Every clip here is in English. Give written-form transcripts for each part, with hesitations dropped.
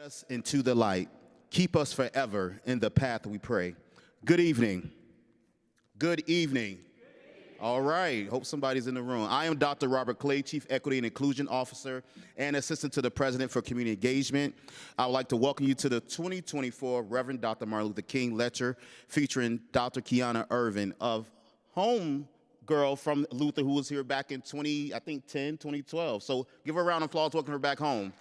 Us into the light. Keep us forever in the path, we pray. Good evening. Good evening. All right. Hope somebody's in the room. I am Dr. Robert Clay, Chief Equity and Inclusion Officer and Assistant to the President for Community Engagement. I would like to welcome you to the 2024 Reverend Dr. Martin Luther King Lecture featuring Dr. Keona Ervin of home girl from Luther who was here back in 2012. So give her a round of applause, welcome her back home.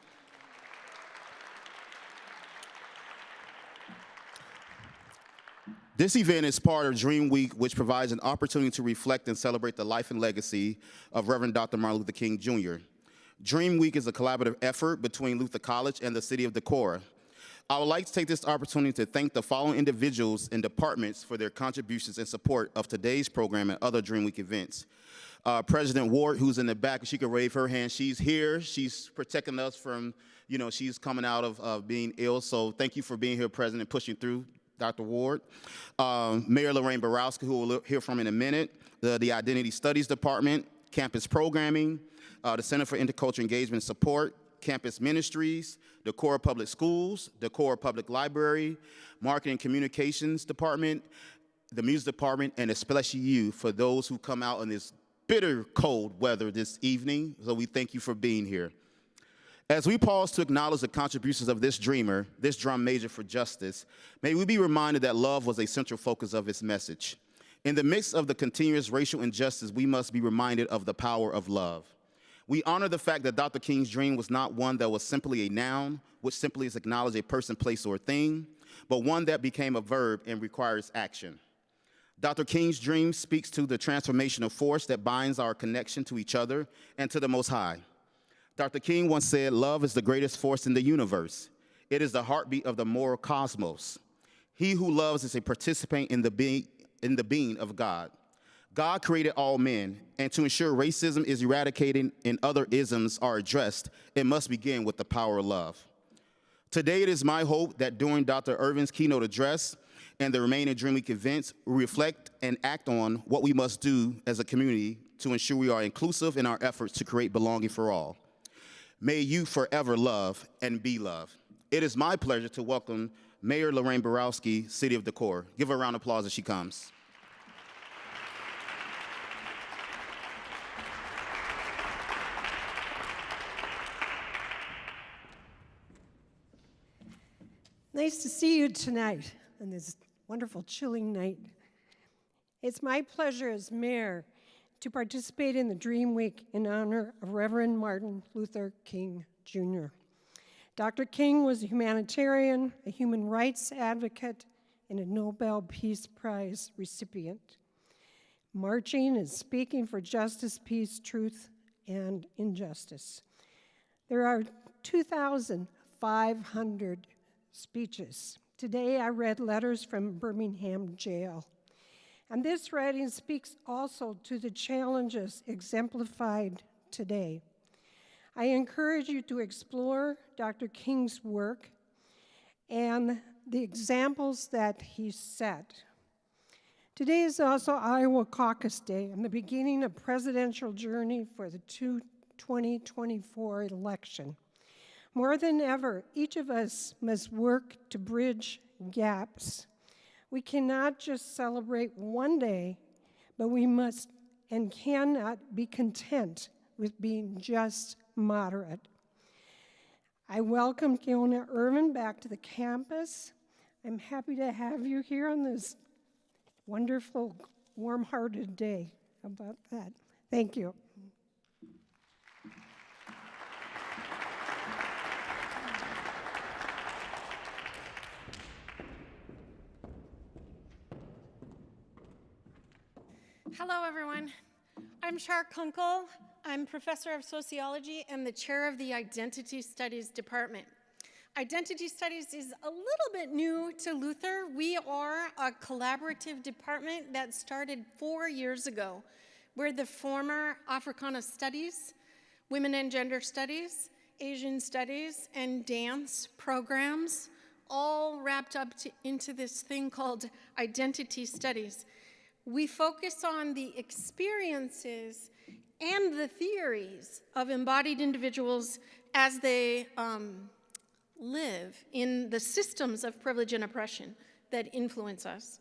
This event is part of Dream Week, which provides an opportunity to reflect and celebrate the life and legacy of Reverend Dr. Martin Luther King, Jr. Dream Week is a collaborative effort between Luther College and the city of Decorah. I would like to take this opportunity to thank the following individuals and departments for their contributions and support of today's program and other Dream Week events. President Ward, who's in the back, she can wave her hand. She's here. She's protecting us from, she's coming out of being ill. So thank you for being here, President, pushing through. Dr. Ward, Mayor Lorraine Borowski, who we'll hear from in a minute, the Identity Studies Department, Campus Programming, the Center for Intercultural Engagement and Support, Campus Ministries, Decorah Public Schools, Decorah Public Library, Marketing and Communications Department, the Music Department, and especially you for those who come out in this bitter cold weather this evening. So we thank you for being here. As we pause to acknowledge the contributions of this dreamer, this drum major for justice, may we be reminded that love was a central focus of his message. In the midst of the continuous racial injustice, we must be reminded of the power of love. We honor the fact that Dr. King's dream was not one that was simply a noun, which simply is acknowledge a person, place, or thing, but one that became a verb and requires action. Dr. King's dream speaks to the transformational force that binds our connection to each other and to the Most High. Dr. King once said, love is the greatest force in the universe. It is the heartbeat of the moral cosmos. He who loves is a participant in the being of God. God created all men, and to ensure racism is eradicated and other isms are addressed, it must begin with the power of love. Today, it is my hope that during Dr. Ervin's keynote address and the remaining Dream Week events, we reflect and act on what we must do as a community to ensure we are inclusive in our efforts to create belonging for all. May you forever love and be loved. It is my pleasure to welcome Mayor Lorraine Borowski, City of Decorah. Give her a round of applause as she comes. Nice to see you tonight on this wonderful chilling night. It's my pleasure as mayor to participate in the Dream Week in honor of Reverend Martin Luther King, Jr. Dr. King was a humanitarian, a human rights advocate, and a Nobel Peace Prize recipient, marching and speaking for justice, peace, truth, and injustice. There are 2,500 speeches. Today I read letters from Birmingham jail. And this writing speaks also to the challenges exemplified today. I encourage you to explore Dr. King's work and the examples that he set. Today is also Iowa Caucus Day and the beginning of presidential journey for the 2024 election. More than ever, each of us must work to bridge gaps. We cannot just celebrate one day, but we must and cannot be content with being just moderate. I welcome Keona Ervin back to the campus. I'm happy to have you here on this wonderful, warm-hearted day. How about that? Thank you. Hello, everyone. I'm Shar Kunkel. I'm professor of sociology and the chair of the Identity Studies Department. Identity Studies is a little bit new to Luther. We are a collaborative department that started 4 years ago. We're the former Africana Studies, Women and Gender Studies, Asian Studies, and dance programs, all wrapped up into this thing called Identity Studies. We focus on the experiences and the theories of embodied individuals as they live in the systems of privilege and oppression that influence us.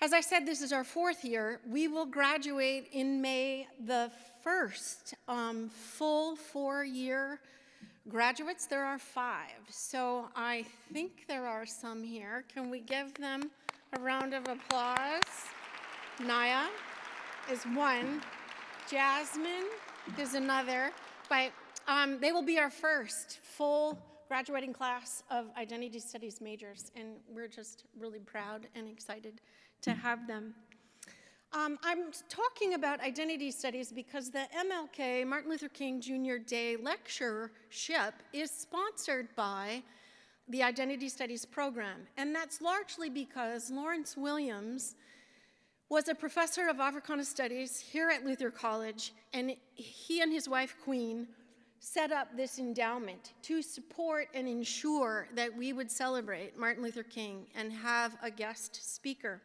As I said, this is our 4th year. We will graduate in May, the first full 4-year graduates. There are 5, so I think there are some here. Can we give them a round of applause? Naya is one. Jasmine is another. But they will be our first full graduating class of identity studies majors, and we're just really proud and excited to have them. I'm talking about identity studies because the MLK, Martin Luther King Jr. Day lectureship is sponsored by the Identity Studies program, and that's largely because Lawrence Williams was a professor of Africana Studies here at Luther College, and he and his wife, Queen, set up this endowment to support and ensure that we would celebrate Martin Luther King and have a guest speaker.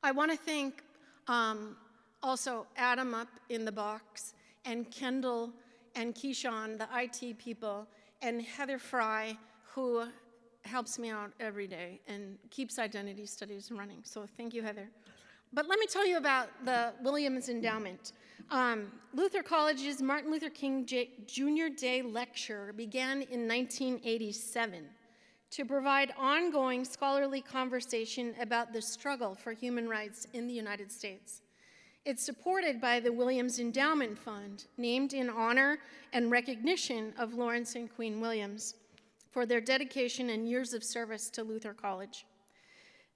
I want to thank also Adam up in the box, and Kendall and Keyshawn, the IT people, and Heather Fry, who helps me out every day and keeps identity studies running. So thank you, Heather. But let me tell you about the Williams Endowment. Luther College's Martin Luther King Jr. Day lecture began in 1987 to provide ongoing scholarly conversation about the struggle for human rights in the United States. It's supported by the Williams Endowment Fund, named in honor and recognition of Lawrence and Queen Williams for their dedication and years of service to Luther College.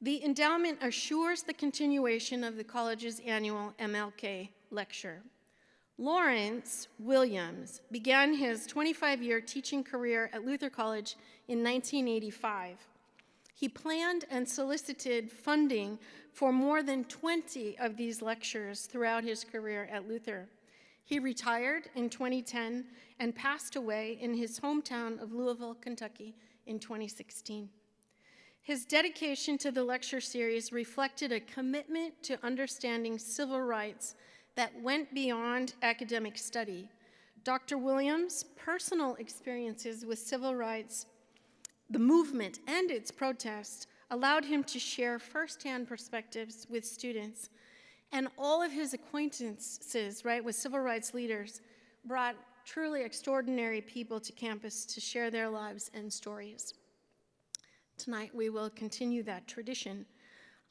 The endowment assures the continuation of the college's annual MLK lecture. Lawrence Williams began his 25-year teaching career at Luther College in 1985. He planned and solicited funding for more than 20 of these lectures throughout his career at Luther. He retired in 2010 and passed away in his hometown of Louisville, Kentucky in 2016. His dedication to the lecture series reflected a commitment to understanding civil rights that went beyond academic study. Dr. Williams' personal experiences with civil rights, the movement, and its protests allowed him to share firsthand perspectives with students, and all of his acquaintances, with civil rights leaders brought truly extraordinary people to campus to share their lives and stories. Tonight, we will continue that tradition.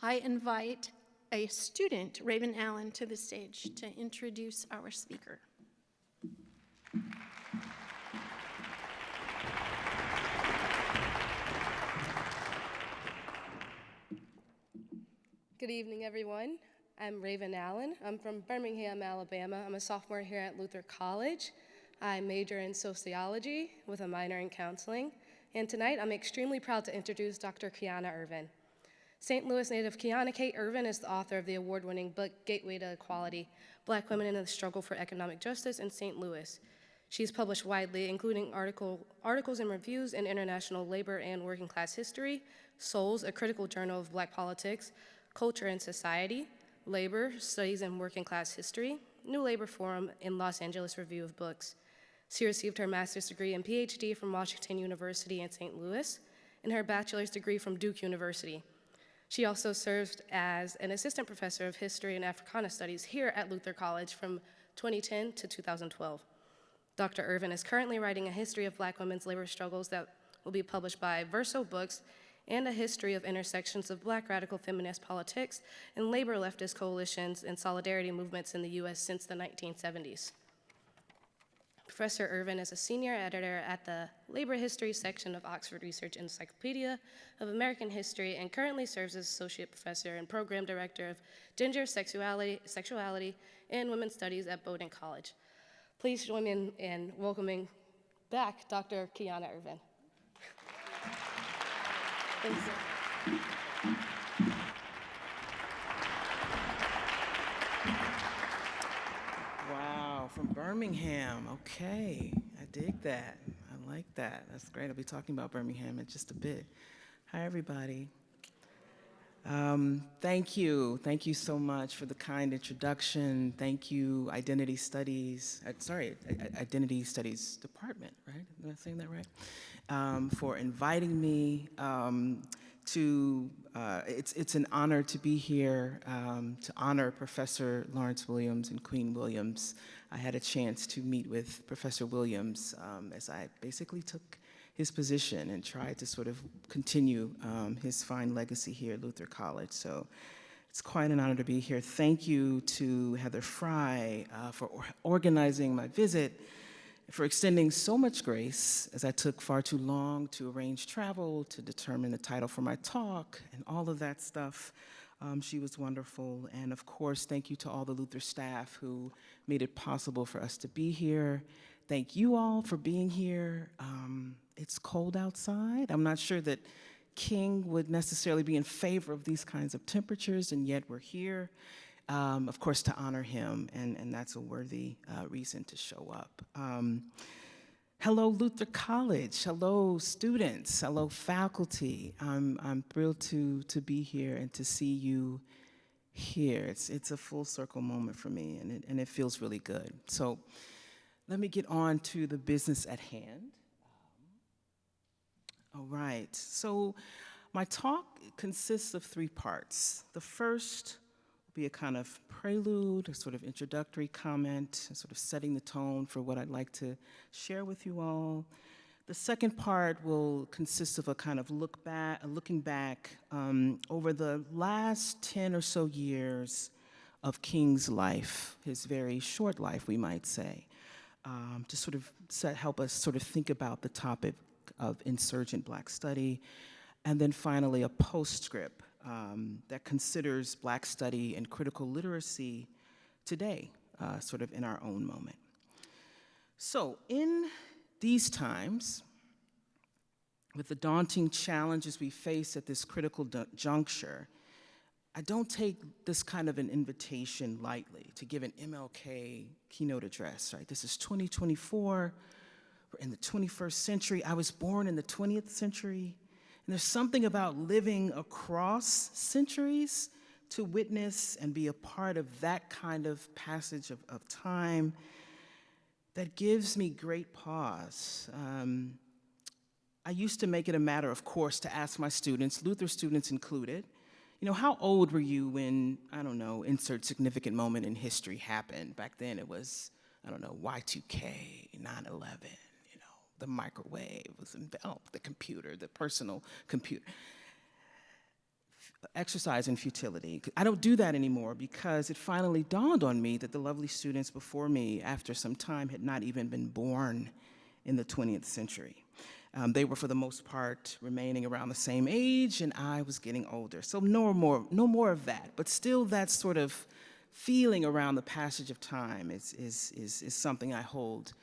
I invite a student, Raven Allen, to the stage to introduce our speaker. Good evening, everyone. I'm Raven Allen. I'm from Birmingham, Alabama. I'm a sophomore here at Luther College. I major in sociology with a minor in counseling. And tonight, I'm extremely proud to introduce Dr. Keona Ervin. St. Louis native Keona K. Ervin is the author of the award-winning book, Gateway to Equality, Black Women in the Struggle for Economic Justice in St. Louis. She's published widely, including articles and reviews in International Labor and Working Class History, Souls, a critical journal of Black politics, Culture and Society, Labor, Studies in Working Class History, New Labor Forum, and Los Angeles Review of Books. She received her master's degree and PhD from Washington University in St. Louis, and her bachelor's degree from Duke University. She also served as an assistant professor of history and Africana studies here at Luther College from 2010 to 2012. Dr. Ervin is currently writing a history of Black women's labor struggles that will be published by Verso Books, and a history of intersections of Black radical feminist politics and labor leftist coalitions and solidarity movements in the US since the 1970s. Professor Ervin is a senior editor at the Labor History section of Oxford Research Encyclopedia of American History and currently serves as associate professor and program director of Gender, Sexuality, and Women's Studies at Bowdoin College. Please join me in welcoming back Dr. Keona Ervin. Thanks. Wow, from Birmingham. Okay, I dig that. I like that. That's great. I'll be talking about Birmingham in just a bit. Hi, everybody. Thank you. Thank you so much for the kind introduction. Thank you, Identity Studies, Identity Studies Department, right? Am I saying that right? For inviting me it's an honor to be here to honor Professor Lawrence Williams and Queen Williams. I had a chance to meet with Professor Williams as I basically took his position and tried to sort of continue his fine legacy here at Luther College. So it's quite an honor to be here. Thank you to Heather Fry for organizing my visit, for extending so much grace as I took far too long to arrange travel, to determine the title for my talk, and all of that stuff. She was wonderful. And of course, thank you to all the Luther staff who made it possible for us to be here. Thank you all for being here. It's cold outside. I'm not sure that King would necessarily be in favor of these kinds of temperatures, and yet we're here, of course, to honor him, and that's a worthy reason to show up. Hello, Luther College. Hello, students. Hello, faculty. I'm thrilled to be here and to see you here. It's a full circle moment for me, and it feels really good. So let me get on to the business at hand. All right, so my talk consists of 3 parts. The first will be a kind of prelude, a sort of introductory comment, sort of setting the tone for what I'd like to share with you all. The second part will consist of a kind of looking back over the last 10 or so years of King's life, his very short life, we might say, to sort of help us sort of think about the topic of insurgent Black study, and then finally a postscript that considers Black study and critical literacy today, sort of in our own moment. So in these times, with the daunting challenges we face at this critical juncture, I don't take this kind of an invitation lightly to give an MLK keynote address, right? This is 2024. We're in the 21st century. I was born in the 20th century. And there's something about living across centuries to witness and be a part of that kind of passage of time that gives me great pause. I used to make it a matter of course to ask my students, Luther students included, you know, how old were you when, I don't know, insert significant moment in history happened? Back then it was, I don't know, Y2K, 9/11. The microwave was enveloped, the computer, the personal computer. Exercise in futility. I don't do that anymore because it finally dawned on me that the lovely students before me, after some time, had not even been born in the 20th century. They were, for the most part, remaining around the same age, and I was getting older. So no more of that. But still, that sort of feeling around the passage of time is something I hold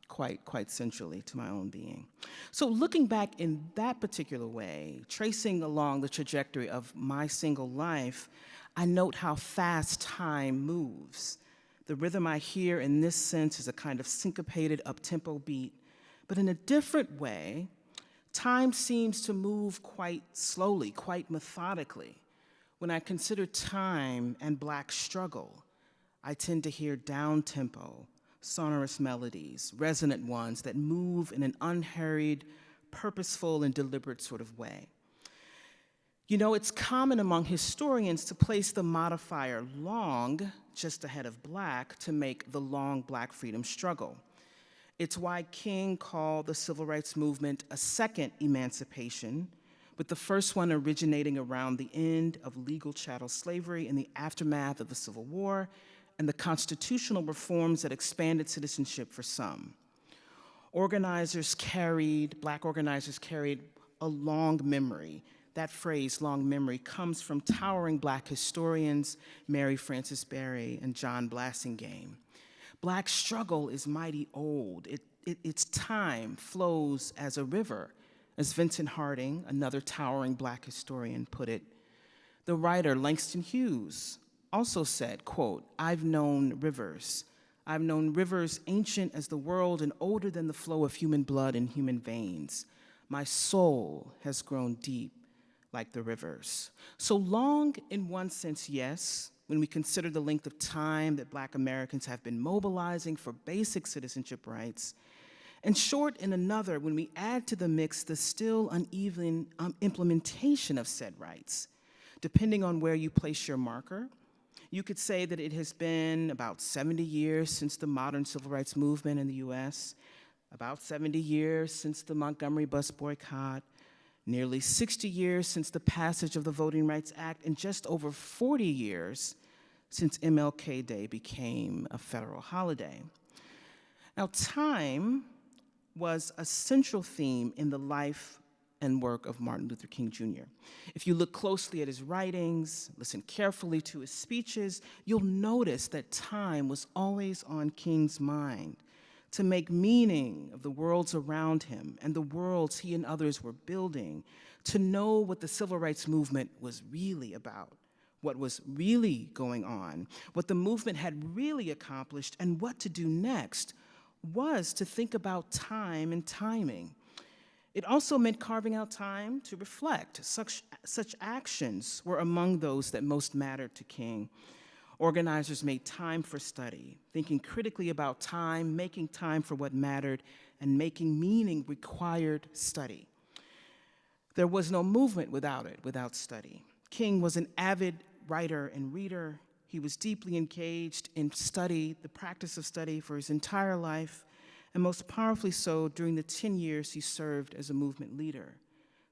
quite centrally to my own being. So looking back in that particular way, tracing along the trajectory of my single life, I note how fast time moves. The rhythm I hear in this sense is a kind of syncopated up-tempo beat, but in a different way, time seems to move quite slowly, quite methodically. When I consider time and Black struggle, I tend to hear down-tempo, sonorous melodies, resonant ones that move in an unhurried, purposeful, and deliberate sort of way. You know, it's common among historians to place the modifier long just ahead of Black to make the long Black freedom struggle. It's why King called the civil rights movement a second emancipation, with the first one originating around the end of legal chattel slavery in the aftermath of the Civil War and the constitutional reforms that expanded citizenship for some. Black organizers carried a long memory. That phrase, long memory, comes from towering Black historians, Mary Frances Berry and John Blassingame. Black struggle is mighty old. Its time flows as a river, as Vincent Harding, another towering Black historian, put it. The writer Langston Hughes also said, quote, I've known rivers ancient as the world and older than the flow of human blood in human veins. My soul has grown deep. like the rivers. So long, in one sense, yes, when we consider the length of time that Black Americans have been mobilizing for basic citizenship rights, and short in another when we add to the mix the still uneven implementation of said rights. Depending on where you place your marker, you could say that it has been about 70 years since the modern civil rights movement in the US, about 70 years since the Montgomery bus boycott, nearly 60 years since the passage of the Voting Rights Act, and just over 40 years since MLK Day became a federal holiday. Now, time was a central theme in the life and work of Martin Luther King Jr. If you look closely at his writings, listen carefully to his speeches, you'll notice that time was always on King's mind to make meaning of the worlds around him and the worlds he and others were building, to know what the civil rights movement was really about, what was really going on, what the movement had really accomplished, and what to do next was to think about time and timing. It also meant carving out time to reflect. Such actions were among those that most mattered to King. Organizers made time for study, thinking critically about time, making time for what mattered, and making meaning required study. There was no movement without it, without study. King was an avid writer and reader. He was deeply engaged in study, the practice of study, for his entire life, and most powerfully so during the 10 years he served as a movement leader.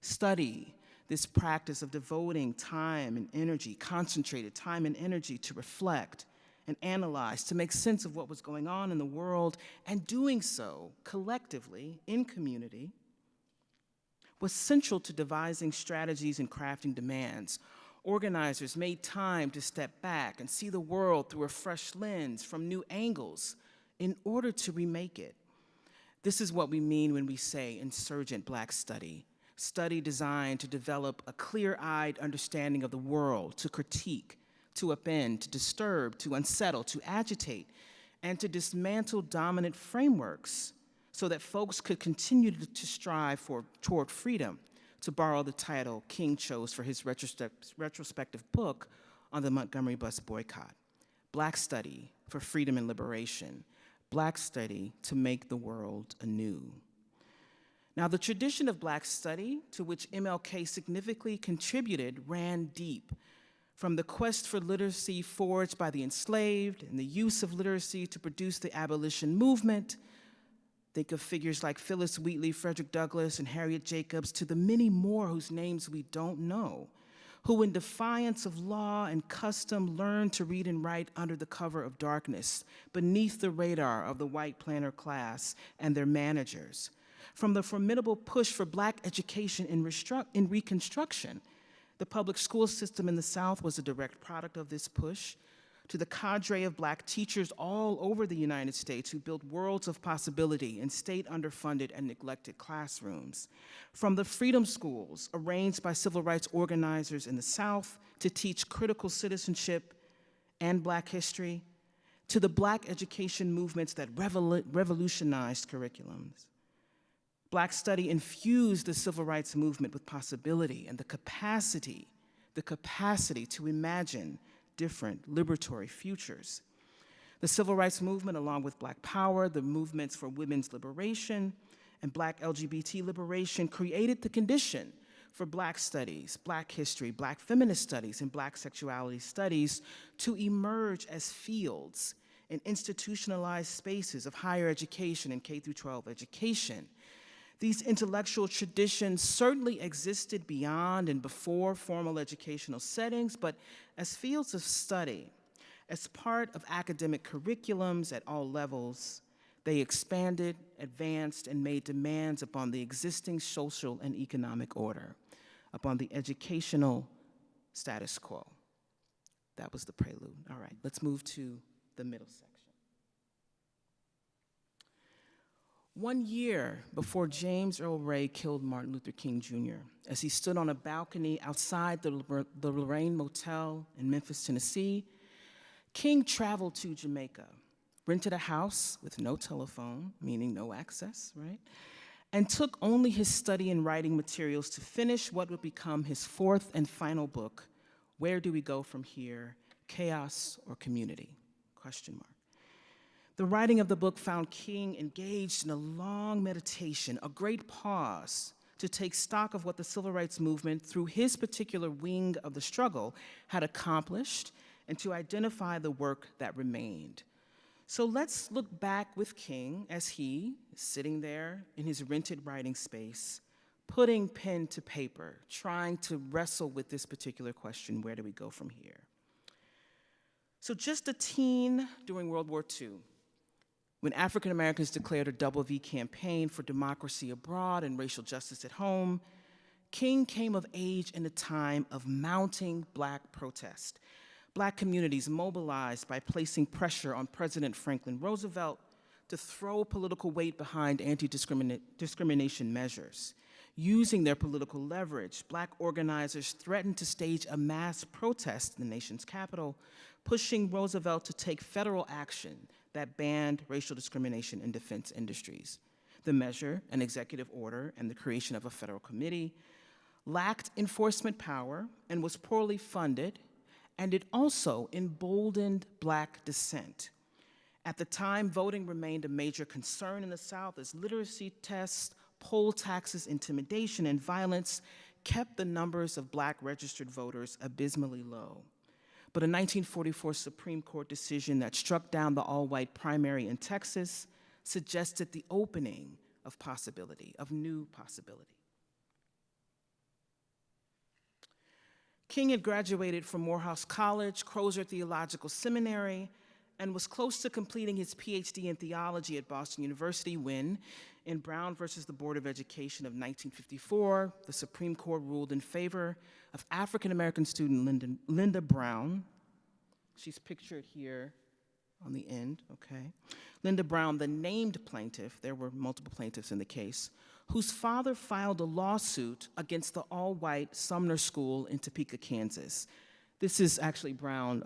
Study, this practice of devoting time and energy, concentrated time and energy to reflect and analyze, to make sense of what was going on in the world, and doing so collectively in community, was central to devising strategies and crafting demands. Organizers made time to step back and see the world through a fresh lens from new angles in order to remake it. This is what we mean when we say insurgent Black study. Study designed to develop a clear-eyed understanding of the world, to critique, to upend, to disturb, to unsettle, to agitate, and to dismantle dominant frameworks so that folks could continue to strive toward freedom, to borrow the title King chose for his retrospective book on the Montgomery bus boycott. Black study for freedom and liberation. Black study to make the world anew. Now, the tradition of Black study, to which MLK significantly contributed, ran deep. From the quest for literacy forged by the enslaved and the use of literacy to produce the abolition movement, think of figures like Phyllis Wheatley, Frederick Douglass, and Harriet Jacobs, to the many more whose names we don't know, who in defiance of law and custom learned to read and write under the cover of darkness, beneath the radar of the white planter class and their managers. From the formidable push for Black education in Reconstruction, the public school system in the South was a direct product of this push, to the cadre of Black teachers all over the United States who built worlds of possibility in state underfunded and neglected classrooms. From the freedom schools arranged by civil rights organizers in the South to teach critical citizenship and Black history, to the Black education movements that revolutionized curriculums. Black study infused the civil rights movement with possibility and the capacity to imagine different liberatory futures. The civil rights movement, along with Black Power, the movements for women's liberation, and Black LGBT liberation, created the condition for Black studies, Black history, Black feminist studies, and Black sexuality studies to emerge as fields in institutionalized spaces of higher education and K-12 education. These intellectual traditions certainly existed beyond and before formal educational settings, but as fields of study, as part of academic curriculums at all levels, they expanded, advanced, and made demands upon the existing social and economic order, upon the educational status quo. That was the prelude. All right, let's move to the middle section. 1 year before James Earl Ray killed Martin Luther King Jr., as he stood on a balcony outside the Lorraine Motel in Memphis, Tennessee, King traveled to Jamaica, rented a house with no telephone, meaning no access, right? and took only his study and writing materials to finish what would become his fourth and final book, Where Do We Go From Here? Chaos or Community? Question mark. The writing of the book found King engaged in a long meditation, a great pause to take stock of what the civil rights movement, through his particular wing of the struggle, had accomplished, and to identify the work that remained. So let's look back with King as he is sitting there in his rented writing space, putting pen to paper, trying to wrestle with this particular question, where do we go from here? So just a teen during World War II, when African Americans declared a double V campaign for democracy abroad and racial justice at home, King came of age in a time of mounting Black protest. Black communities mobilized by placing pressure on President Franklin Roosevelt to throw political weight behind anti-discrimination measures. Using their political leverage, Black organizers threatened to stage a mass protest in the nation's capital, pushing Roosevelt to take federal action that banned racial discrimination in defense industries. The measure, an executive order, and the creation of a federal committee lacked enforcement power and was poorly funded, and it also emboldened Black dissent. At the time, voting remained a major concern in the South as literacy tests, poll taxes, intimidation, and violence kept the numbers of Black registered voters abysmally low. But a 1944 Supreme Court decision that struck down the all-white primary in Texas suggested the opening of possibility, of new possibility. King had graduated from Morehouse College, Crozer Theological Seminary, and was close to completing his PhD in theology at Boston University when, in Brown versus the Board of Education of 1954, the Supreme Court ruled in favor of African-American student Linda Brown. She's pictured here on the end, okay? Linda Brown, the named plaintiff, there were multiple plaintiffs in the case, whose father filed a lawsuit against the all-white Sumner School in Topeka, Kansas. This is actually Brown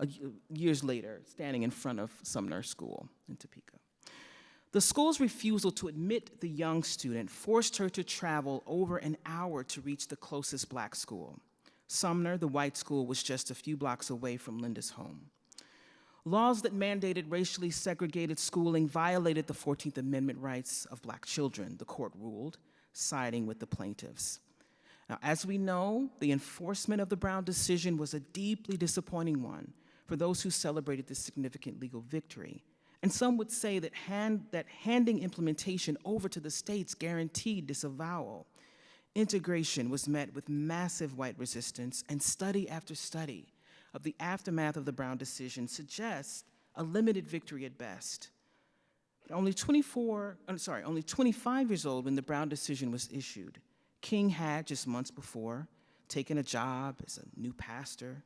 years later, standing in front of Sumner School in Topeka. The school's refusal to admit the young student forced her to travel over an hour to reach the closest Black school. Sumner, the white school, was just a few blocks away from Linda's home. Laws that mandated racially segregated schooling violated the 14th Amendment rights of Black children, the court ruled, siding with the plaintiffs. Now, as we know, the enforcement of the Brown decision was a deeply disappointing one for those who celebrated this significant legal victory. And some would say that handing implementation over to the states guaranteed disavowal. Integration was met with massive white resistance, and study after study of the aftermath of the Brown decision suggests a limited victory at best. But only 25 years old when the Brown decision was issued, King had, just months before, taken a job as a new pastor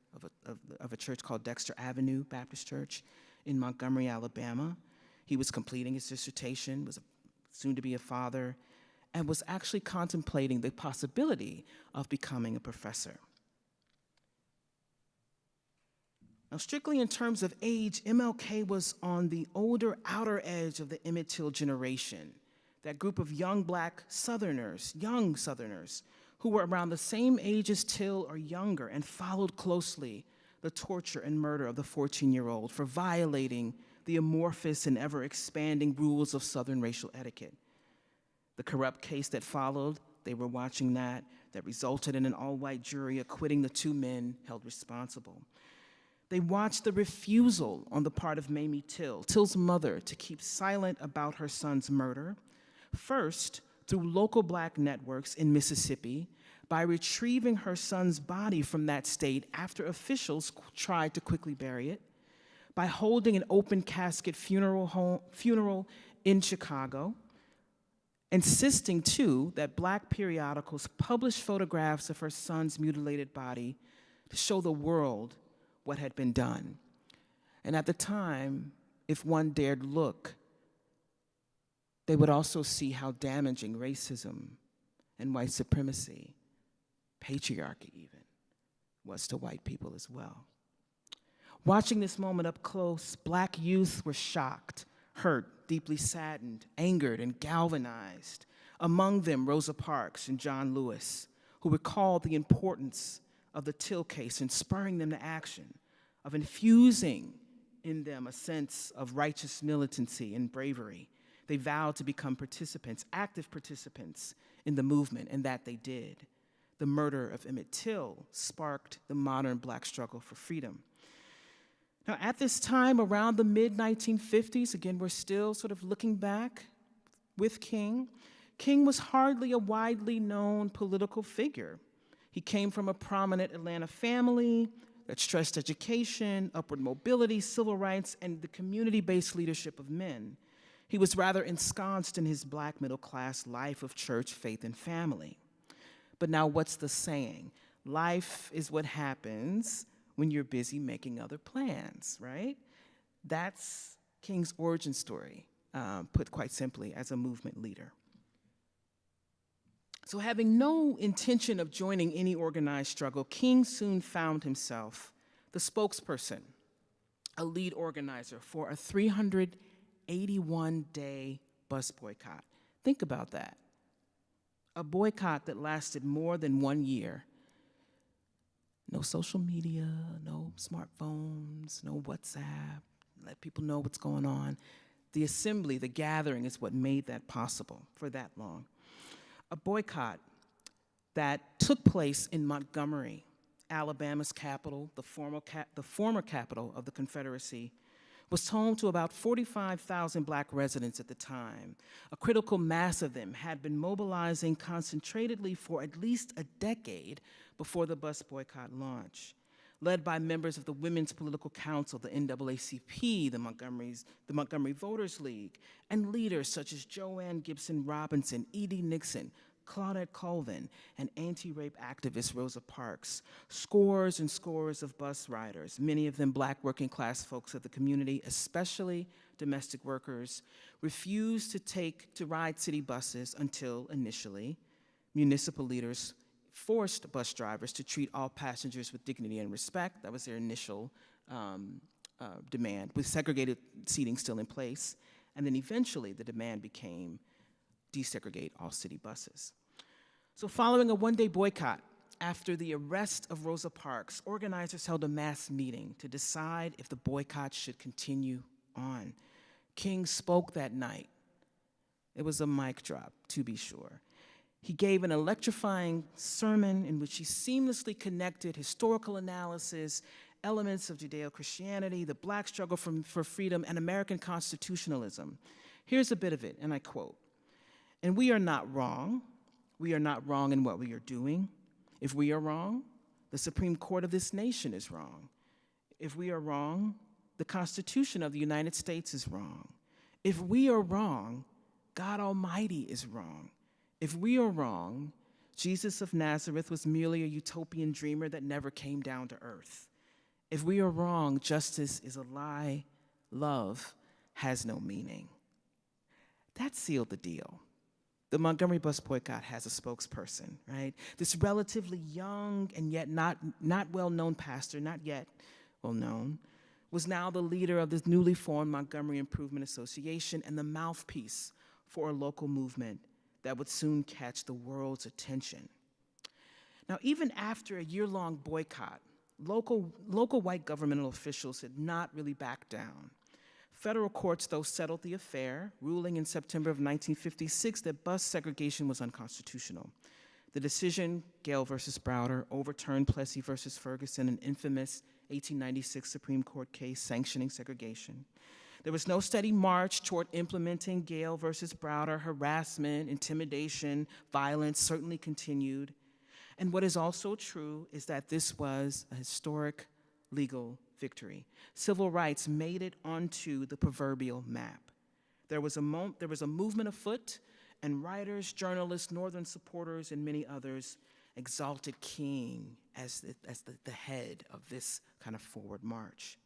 of a church called Dexter Avenue Baptist Church in Montgomery, Alabama. He was completing his dissertation, was soon to be a father, and was actually contemplating the possibility of becoming a professor. Now, strictly in terms of age, MLK was on the older outer edge of the Emmett Till generation, that group of young Black Southerners, young Southerners, who were around the same age as Till or younger and followed closely the torture and murder of the 14-year-old for violating the amorphous and ever-expanding rules of Southern racial etiquette. The corrupt case that followed, they were watching that resulted in an all-white jury acquitting the two men held responsible. They watched the refusal on the part of Mamie Till, Till's mother, to keep silent about her son's murder, first through local Black networks in Mississippi, by retrieving her son's body from that state after officials tried to quickly bury it, by holding an open casket funeral in Chicago, insisting too that Black periodicals publish photographs of her son's mutilated body to show the world what had been done. And at the time, if one dared look, they would also see how damaging racism and white supremacy, patriarchy even, was to white people as well. Watching this moment up close, Black youth were shocked, hurt, deeply saddened, angered, and galvanized Among them, Rosa Parks and John Lewis, who recalled the importance of the Till case and spurring them to action, of infusing in them a sense of righteous militancy and bravery. They vowed to become participants, active participants in the movement, and that they did. The murder of Emmett Till sparked the modern Black struggle for freedom. Now, at this time, around the mid-1950s, again, we're still sort of looking back with King. King was hardly a widely known political figure. He came from a prominent Atlanta family that stressed education, upward mobility, civil rights, and the community-based leadership of men. He was rather ensconced in his Black middle-class life of church, faith, and family. But now what's the saying? Life is what happens when you're busy making other plans, right? That's King's origin story, put quite simply, as a movement leader. So having no intention of joining any organized struggle, King soon found himself the spokesperson, a lead organizer for a 381-day bus boycott. Think about that. A boycott that lasted more than 1 year. No social media, no smartphones, no WhatsApp, let people know what's going on. The assembly, the gathering is what made that possible for that long. A boycott that took place in Montgomery, Alabama's capital, the former capital of the Confederacy, was home to about 45,000 Black residents at the time. A critical mass of them had been mobilizing concentratedly for at least a decade before the bus boycott launch. Led by members of the Women's Political Council, the NAACP, the Montgomery Voters League, and leaders such as Joanne Gibson Robinson, Edie Nixon, Claudette Colvin, and anti-rape activist Rosa Parks. Scores and scores of bus riders, many of them Black working class folks of the community, especially domestic workers, refused to ride city buses until initially municipal leaders forced bus drivers to treat all passengers with dignity and respect. That was their initial demand, with segregated seating still in place. And then eventually the demand became desegregate all city buses. So following a one-day boycott, after the arrest of Rosa Parks, organizers held a mass meeting to decide if the boycott should continue on. King spoke that night. It was a mic drop, to be sure. He gave an electrifying sermon in which he seamlessly connected historical analysis, elements of Judeo-Christianity, the Black struggle for freedom, and American constitutionalism. Here's a bit of it, and I quote, "And we are not wrong. We are not wrong in what we are doing. If we are wrong, the Supreme Court of this nation is wrong. If we are wrong, the Constitution of the United States is wrong. If we are wrong, God Almighty is wrong. If we are wrong, Jesus of Nazareth was merely a utopian dreamer that never came down to earth. If we are wrong, justice is a lie. Love has no meaning." That sealed the deal. The Montgomery bus boycott has a spokesperson, right? This relatively young and yet not well-known pastor, not yet well-known, was now the leader of this newly formed Montgomery Improvement Association and the mouthpiece for a local movement that would soon catch the world's attention. Now, even after a year-long boycott, local white governmental officials had not really backed down. Federal courts, though, settled the affair, ruling in September of 1956 that bus segregation was unconstitutional. The decision, Gale versus Browder, overturned Plessy versus Ferguson, an infamous 1896 Supreme Court case sanctioning segregation. There was no steady march toward implementing Gale versus Browder. Harassment, intimidation, violence certainly continued. And what is also true is that this was a historic legal victory. Civil rights made it onto the proverbial map. There was a movement afoot, and writers, journalists, Northern supporters, and many others exalted King as the head of this kind of forward march.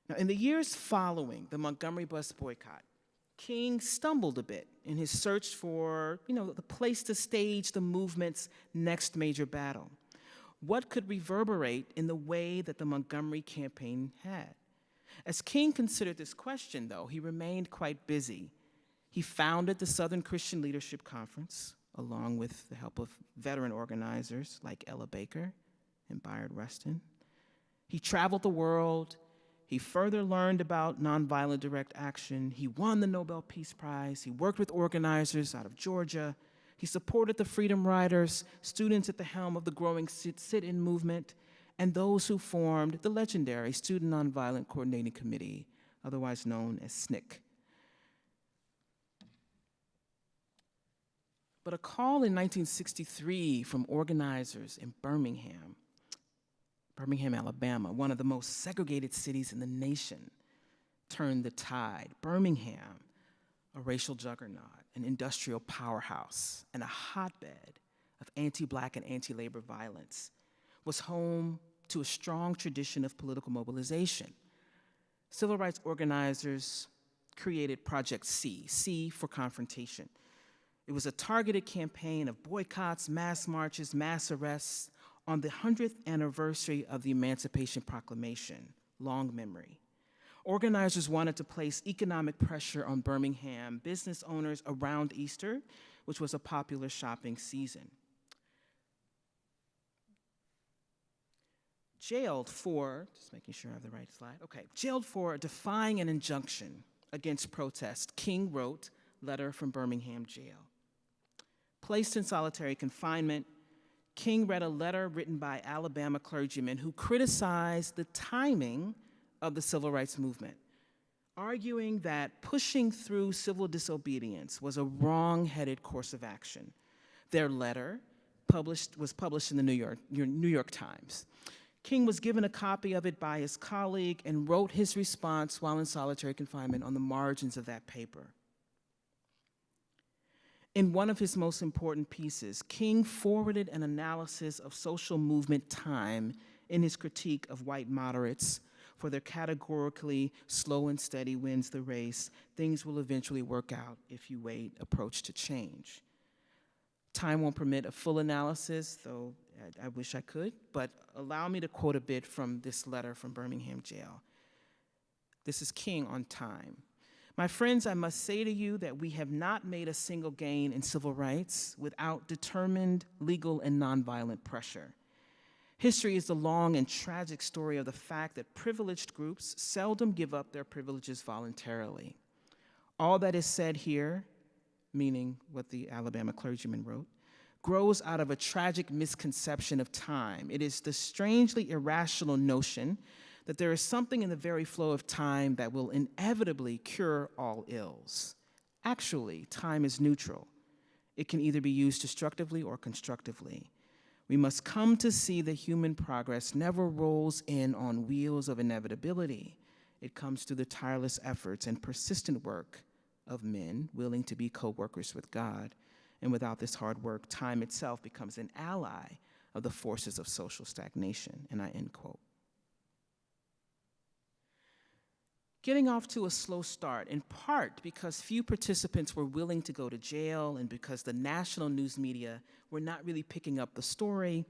Now, in the years following the Montgomery bus boycott, King stumbled a bit in his search for, the place to stage the movement's next major battle. What could reverberate in the way that the Montgomery campaign had? As King considered this question, though, he remained quite busy. He founded the Southern Christian Leadership Conference, along with the help of veteran organizers like Ella Baker and Bayard Rustin. He traveled the world. He further learned about nonviolent direct action. He won the Nobel Peace Prize. He worked with organizers out of Georgia. He supported the Freedom Riders, students at the helm of the growing sit-in movement, and those who formed the legendary Student Nonviolent Coordinating Committee, otherwise known as SNCC. But a call in 1963 from organizers in Birmingham, Alabama, one of the most segregated cities in the nation, turned the tide. Birmingham, a racial juggernaut, an industrial powerhouse, and a hotbed of anti-Black and anti-labor violence, was home to a strong tradition of political mobilization. Civil rights organizers created Project C, C for confrontation. It was a targeted campaign of boycotts, mass marches, mass arrests on the 100th anniversary of the Emancipation Proclamation, long memory. Organizers wanted to place economic pressure on Birmingham business owners around Easter, which was a popular shopping season. Jailed for, just making sure I have the right slide, okay, jailed for defying an injunction against protest, King wrote Letter from Birmingham Jail. Placed in solitary confinement, King read a letter written by Alabama clergymen who criticized the timing of the civil rights movement, arguing that pushing through civil disobedience was a wrong-headed course of action. Their letter was published in the New York Times. King was given a copy of it by his colleague and wrote his response while in solitary confinement on the margins of that paper. In one of his most important pieces, King forwarded an analysis of social movement time in his critique of white moderates for their categorically slow and steady wins the race, things will eventually work out if you wait approach to change. Time won't permit a full analysis, though I wish I could, but allow me to quote a bit from this letter from Birmingham Jail. This is King on time. My friends, I must say to you that we have not made a single gain in civil rights without determined legal and nonviolent pressure. History is the long and tragic story of the fact that privileged groups seldom give up their privileges voluntarily. All that is said here, meaning what the Alabama clergyman wrote, grows out of a tragic misconception of time. It is the strangely irrational notion that there is something in the very flow of time that will inevitably cure all ills. Actually, time is neutral. It can either be used destructively or constructively. We must come to see that human progress never rolls in on wheels of inevitability. It comes through the tireless efforts and persistent work of men willing to be co-workers with God. And without this hard work, time itself becomes an ally of the forces of social stagnation, and I end quote. Getting off to a slow start, in part because few participants were willing to go to jail and because the national news media were not really picking up the story,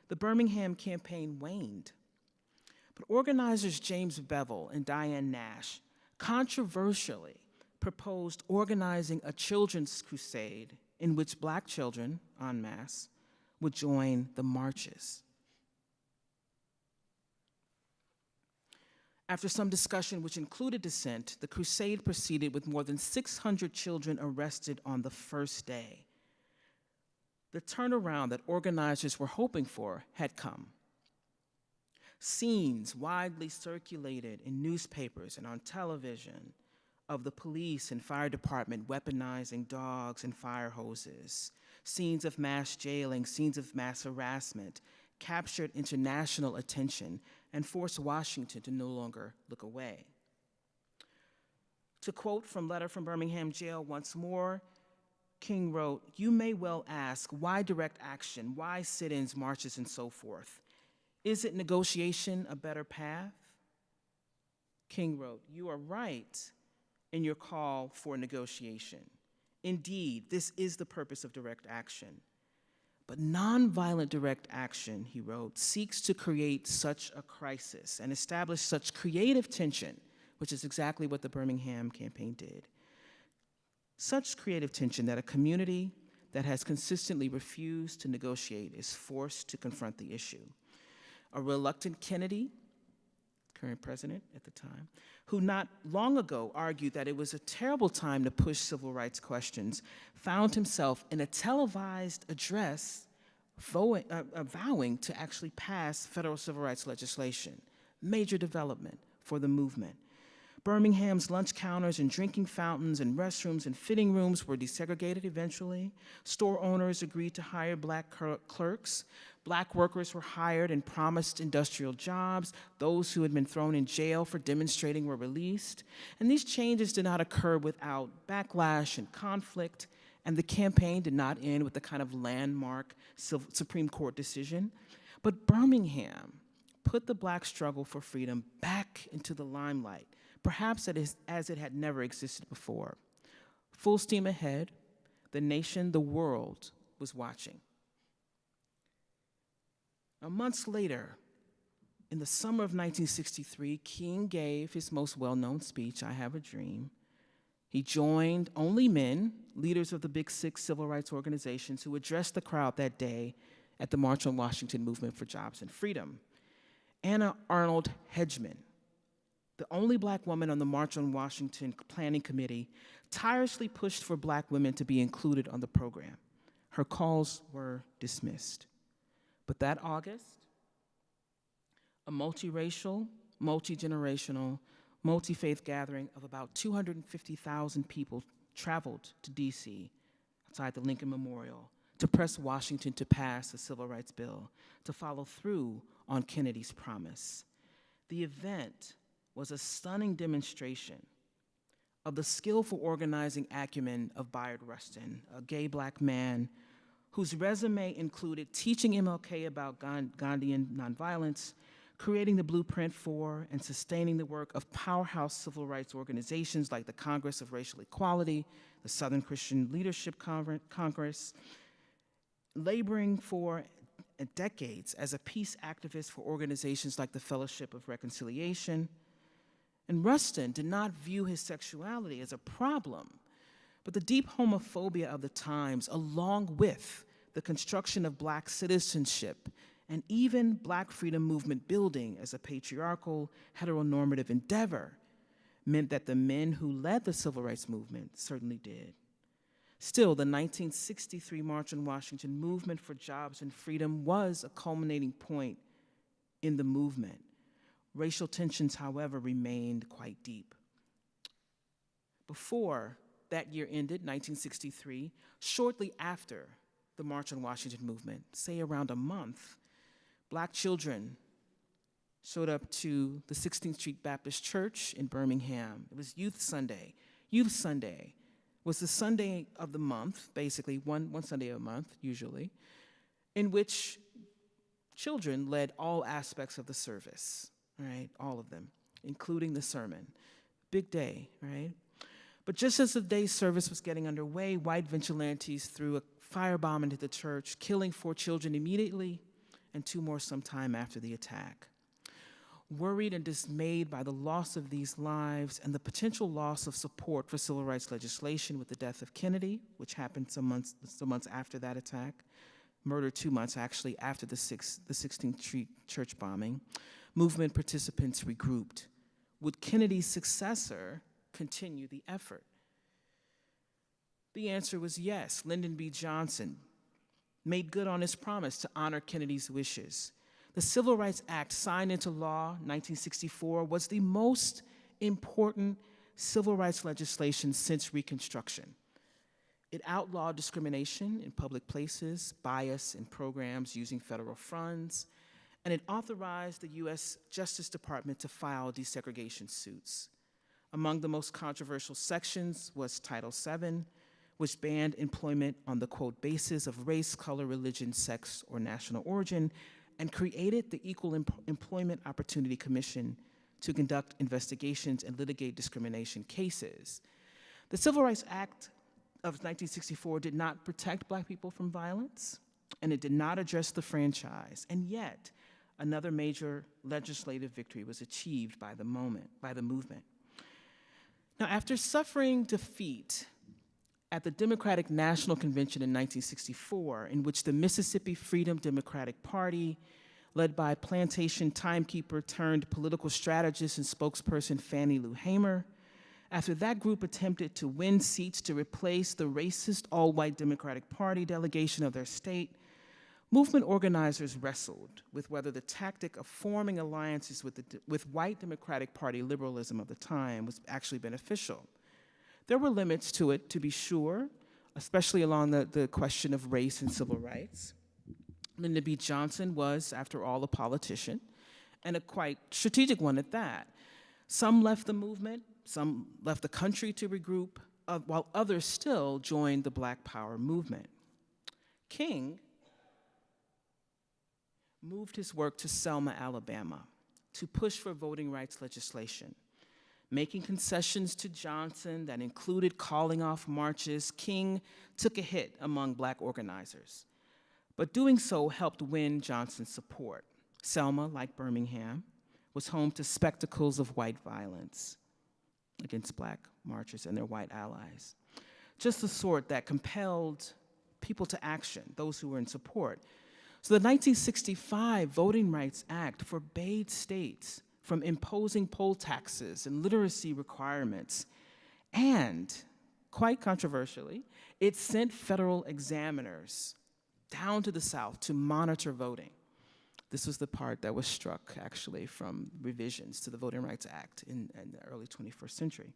the Birmingham campaign waned. But organizers James Bevel and Diane Nash controversially proposed organizing a children's crusade in which Black children, en masse, would join the marches. After some discussion which included dissent, the crusade proceeded with more than 600 children arrested on the first day. The turnaround that organizers were hoping for had come. Scenes widely circulated in newspapers and on television of the police and fire department weaponizing dogs and fire hoses. Scenes of mass jailing, scenes of mass harassment captured international attention and forced Washington to no longer look away. To quote from Letter from Birmingham Jail once more, King wrote, "You may well ask, why direct action? Why sit-ins, marches, and so forth? Is it negotiation a better path?" King wrote, "You are right in your call for negotiation. Indeed, this is the purpose of direct action. But nonviolent direct action," he wrote, "seeks to create such a crisis and establish such creative tension," which is exactly what the Birmingham campaign did, Such creative tension that a community that has consistently refused to negotiate is forced to confront the issue. A reluctant Kennedy, current president at the time, who not long ago argued that it was a terrible time to push civil rights questions, found himself in a televised address vowing to actually pass federal civil rights legislation. Major development for the movement. Birmingham's lunch counters and drinking fountains and restrooms and fitting rooms were desegregated eventually. Store owners agreed to hire black clerks. Black workers were hired and promised industrial jobs. Those who had been thrown in jail for demonstrating were released. And these changes did not occur without backlash and conflict, and the campaign did not end with the kind of landmark Supreme Court decision. But Birmingham put the black struggle for freedom back into the limelight, perhaps as it had never existed before. Full steam ahead, the nation, the world was watching. Now, months later, in the summer of 1963, King gave his most well-known speech, I Have a Dream. He joined only men, leaders of the Big Six civil rights organizations, who addressed the crowd that day at the March on Washington Movement for Jobs and Freedom. Anna Arnold Hedgeman, the only black woman on the March on Washington Planning Committee, tirelessly pushed for black women to be included on the program. Her calls were dismissed. But that August, a multiracial, multi-generational, multi-faith gathering of about 250,000 people traveled to DC, outside the Lincoln Memorial, to press Washington to pass the Civil Rights Bill, to follow through on Kennedy's promise. The event was a stunning demonstration of the skillful organizing acumen of Bayard Rustin, a gay black man whose resume included teaching MLK about Gandhian nonviolence, creating the blueprint for and sustaining the work of powerhouse civil rights organizations like the Congress of Racial Equality, the Southern Christian Leadership Congress, laboring for decades as a peace activist for organizations like the Fellowship of Reconciliation. And Rustin did not view his sexuality as a problem, but the deep homophobia of the times, along with the construction of black citizenship and even black freedom movement building as a patriarchal, heteronormative endeavor, meant that the men who led the civil rights movement certainly did. Still, the 1963 March on Washington Movement for Jobs and Freedom was a culminating point in the movement. Racial tensions, however, remained quite deep. Before that year ended, 1963, shortly after the March on Washington Movement, say around a month, black children showed up to the 16th Street Baptist Church in Birmingham. It was Youth Sunday. Youth Sunday was the Sunday of the month, basically one Sunday a month, usually, in which children led all aspects of the service, right? All of them, including the sermon. Big day, right? But just as the day's service was getting underway, white vigilantes threw a firebomb into the church, killing 4 children immediately and 2 more sometime after the attack. Worried and dismayed by the loss of these lives and the potential loss of support for civil rights legislation with the death of Kennedy, which happened some months after that attack, murdered 2 months actually after the 16th Street church bombing, movement participants regrouped. Would Kennedy's successor continue the effort? The answer was yes. Lyndon B. Johnson made good on his promise to honor Kennedy's wishes. The Civil Rights Act, signed into law 1964, was the most important civil rights legislation since Reconstruction. It outlawed discrimination in public places, bias in programs using federal funds, and it authorized the U.S. Justice Department to file desegregation suits. Among the most controversial sections was Title VII, which banned employment on the, quote, basis of race, color, religion, sex, or national origin, and created the Equal Employment Opportunity Commission to conduct investigations and litigate discrimination cases. The Civil Rights Act of 1964 did not protect black people from violence, and it did not address the franchise, and yet another major legislative victory was achieved by the movement. Now, after suffering defeat at the Democratic National Convention in 1964, in which the Mississippi Freedom Democratic Party, led by plantation timekeeper turned political strategist and spokesperson Fannie Lou Hamer, after that group attempted to win seats to replace the racist all-white Democratic Party delegation of their state, movement organizers wrestled with whether the tactic of forming alliances with white Democratic Party liberalism of the time was actually beneficial. There were limits to it, to be sure, especially along the question of race and civil rights. Lyndon B. Johnson was, after all, a politician, and a quite strategic one at that. Some left the movement, some left the country to regroup, while others still joined the Black Power movement. King moved his work to Selma, Alabama, to push for voting rights legislation. Making concessions to Johnson that included calling off marches, King took a hit among Black organizers. But doing so helped win Johnson's support. Selma, like Birmingham, was home to spectacles of white violence against Black marchers and their white allies. Just the sort that compelled people to action, those who were in support. So the 1965 Voting Rights Act forbade states from imposing poll taxes and literacy requirements, and, quite controversially, it sent federal examiners down to the South to monitor voting. This was the part that was struck, actually, from revisions to the Voting Rights Act in the early 21st century.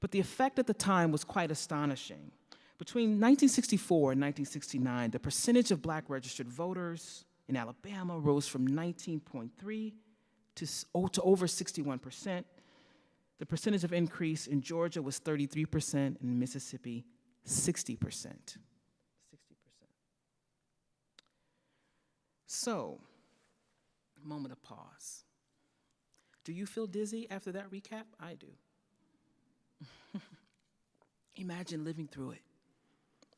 But the effect at the time was quite astonishing. Between 1964 and 1969, the percentage of Black registered voters in Alabama rose from 19.3 to over 61%. The percentage of increase in Georgia was 33%, and in Mississippi, 60%. So, a moment of pause. Do you feel dizzy after that recap? I do. Imagine living through it.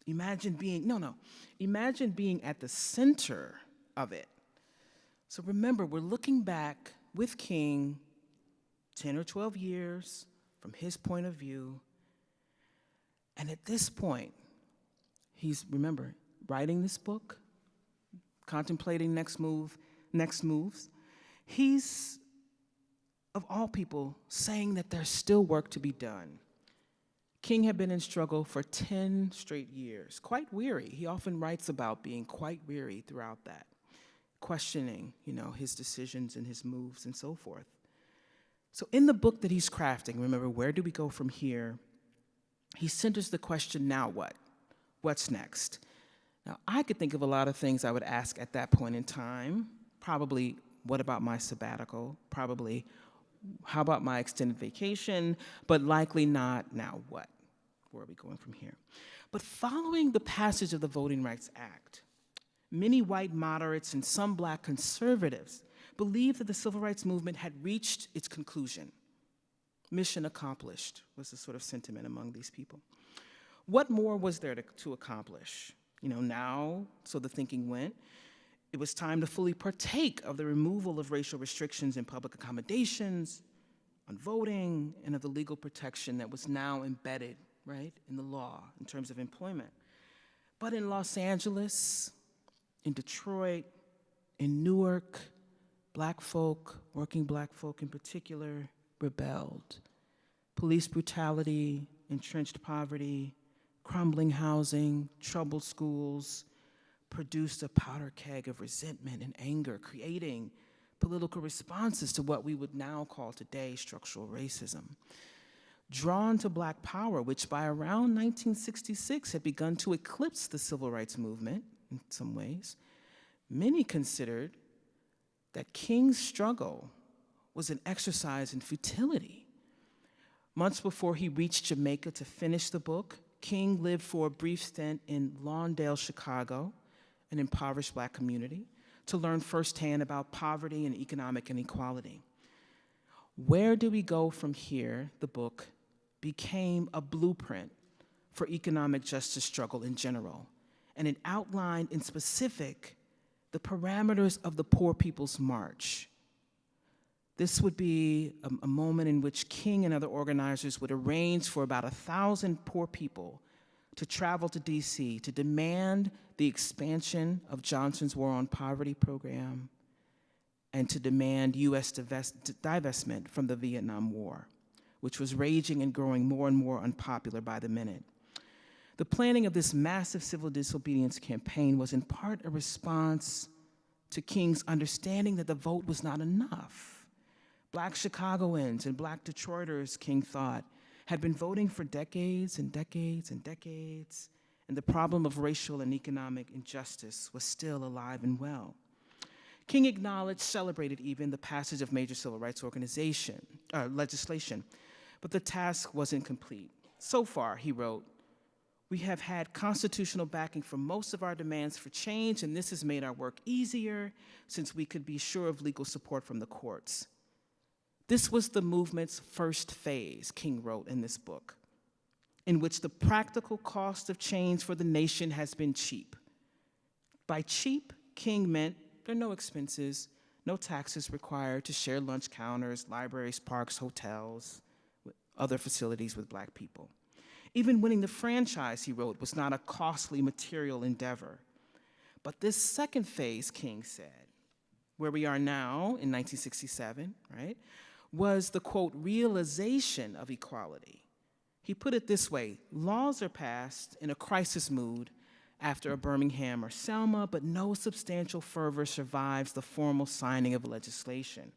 Imagine being at the center of it. So remember, we're looking back with King 10 or 12 years from his point of view. And at this point, he's, remember, writing this book, contemplating next moves. He's, of all people, saying that there's still work to be done. King had been in struggle for 10 straight years, quite weary. He often writes about being quite weary throughout that, questioning, his decisions and his moves and so forth. So in the book that he's crafting, remember, Where Do We Go From Here? He centers the question, now what? What's next? Now, I could think of a lot of things I would ask at that point in time. Probably, what about my sabbatical? Probably, how about my extended vacation? But likely not, now what? Where are we going from here? But following the passage of the Voting Rights Act, many white moderates and some Black conservatives believed that the civil rights movement had reached its conclusion. Mission accomplished was the sort of sentiment among these people. What more was there to accomplish? Now, so the thinking went, it was time to fully partake of the removal of racial restrictions in public accommodations, on voting, and of the legal protection that was now embedded, right, in the law in terms of employment. But in Los Angeles, in Detroit, in Newark, Black folk, working Black folk in particular, rebelled. Police brutality, entrenched poverty, crumbling housing, troubled schools, produced a powder keg of resentment and anger, creating political responses to what we would now call today structural racism. Drawn to Black power, which by around 1966 had begun to eclipse the civil rights movement in some ways, many considered that King's struggle was an exercise in futility. Months before he reached Jamaica to finish the book, King lived for a brief stint in Lawndale, Chicago, an impoverished Black community, to learn firsthand about poverty and economic inequality. Where Do We Go From Here, the book, became a blueprint for economic justice struggle in general, and it outlined in specific the parameters of the Poor People's March. This would be a moment in which King and other organizers would arrange for about 1,000 poor people to travel to DC to demand the expansion of Johnson's War on Poverty program and to demand U.S. divestment from the Vietnam War, which was raging and growing more and more unpopular by the minute. The planning of this massive civil disobedience campaign was in part a response to King's understanding that the vote was not enough. Black Chicagoans and Black Detroiters, King thought, had been voting for decades and decades and decades, and the problem of racial and economic injustice was still alive and well. King acknowledged, celebrated even, the passage of major civil rights legislation, but the task wasn't complete. So far, he wrote, we have had constitutional backing for most of our demands for change, and this has made our work easier since we could be sure of legal support from the courts. This was the movement's first phase, King wrote in this book, in which the practical cost of change for the nation has been cheap. By cheap, King meant there are no expenses, no taxes required to share lunch counters, libraries, parks, hotels, other facilities with Black people. Even winning the franchise, he wrote, was not a costly material endeavor. But this second phase, King said, where we are now in 1967, right, was the, quote, realization of equality. He put it this way: laws are passed in a crisis mood after a Birmingham or Selma, but no substantial fervor survives the formal signing of legislation.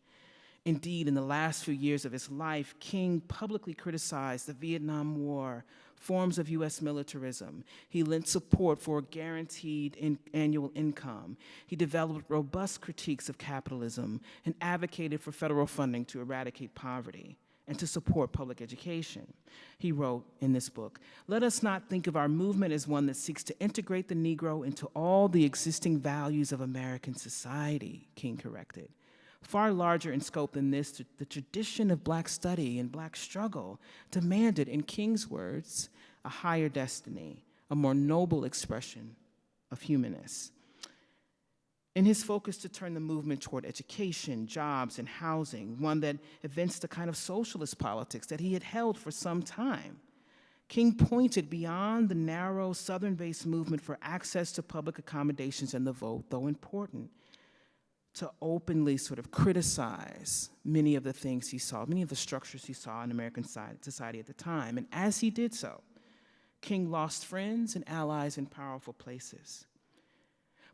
Indeed, in the last few years of his life, King publicly criticized the Vietnam War, forms of U.S. militarism. He lent support for a guaranteed annual income. He developed robust critiques of capitalism and advocated for federal funding to eradicate poverty and to support public education. He wrote in this book, let us not think of our movement as one that seeks to integrate the Negro into all the existing values of American society, King corrected. Far larger in scope than this, the tradition of Black study and Black struggle demanded, in King's words, a higher destiny, a more noble expression of humanness. In his focus to turn the movement toward education, jobs, and housing, one that evinced the kind of socialist politics that he had held for some time, King pointed beyond the narrow Southern-based movement for access to public accommodations and the vote, though important, to openly sort of criticize many of the things he saw, many of the structures he saw in American society at the time. And as he did so, King lost friends and allies in powerful places.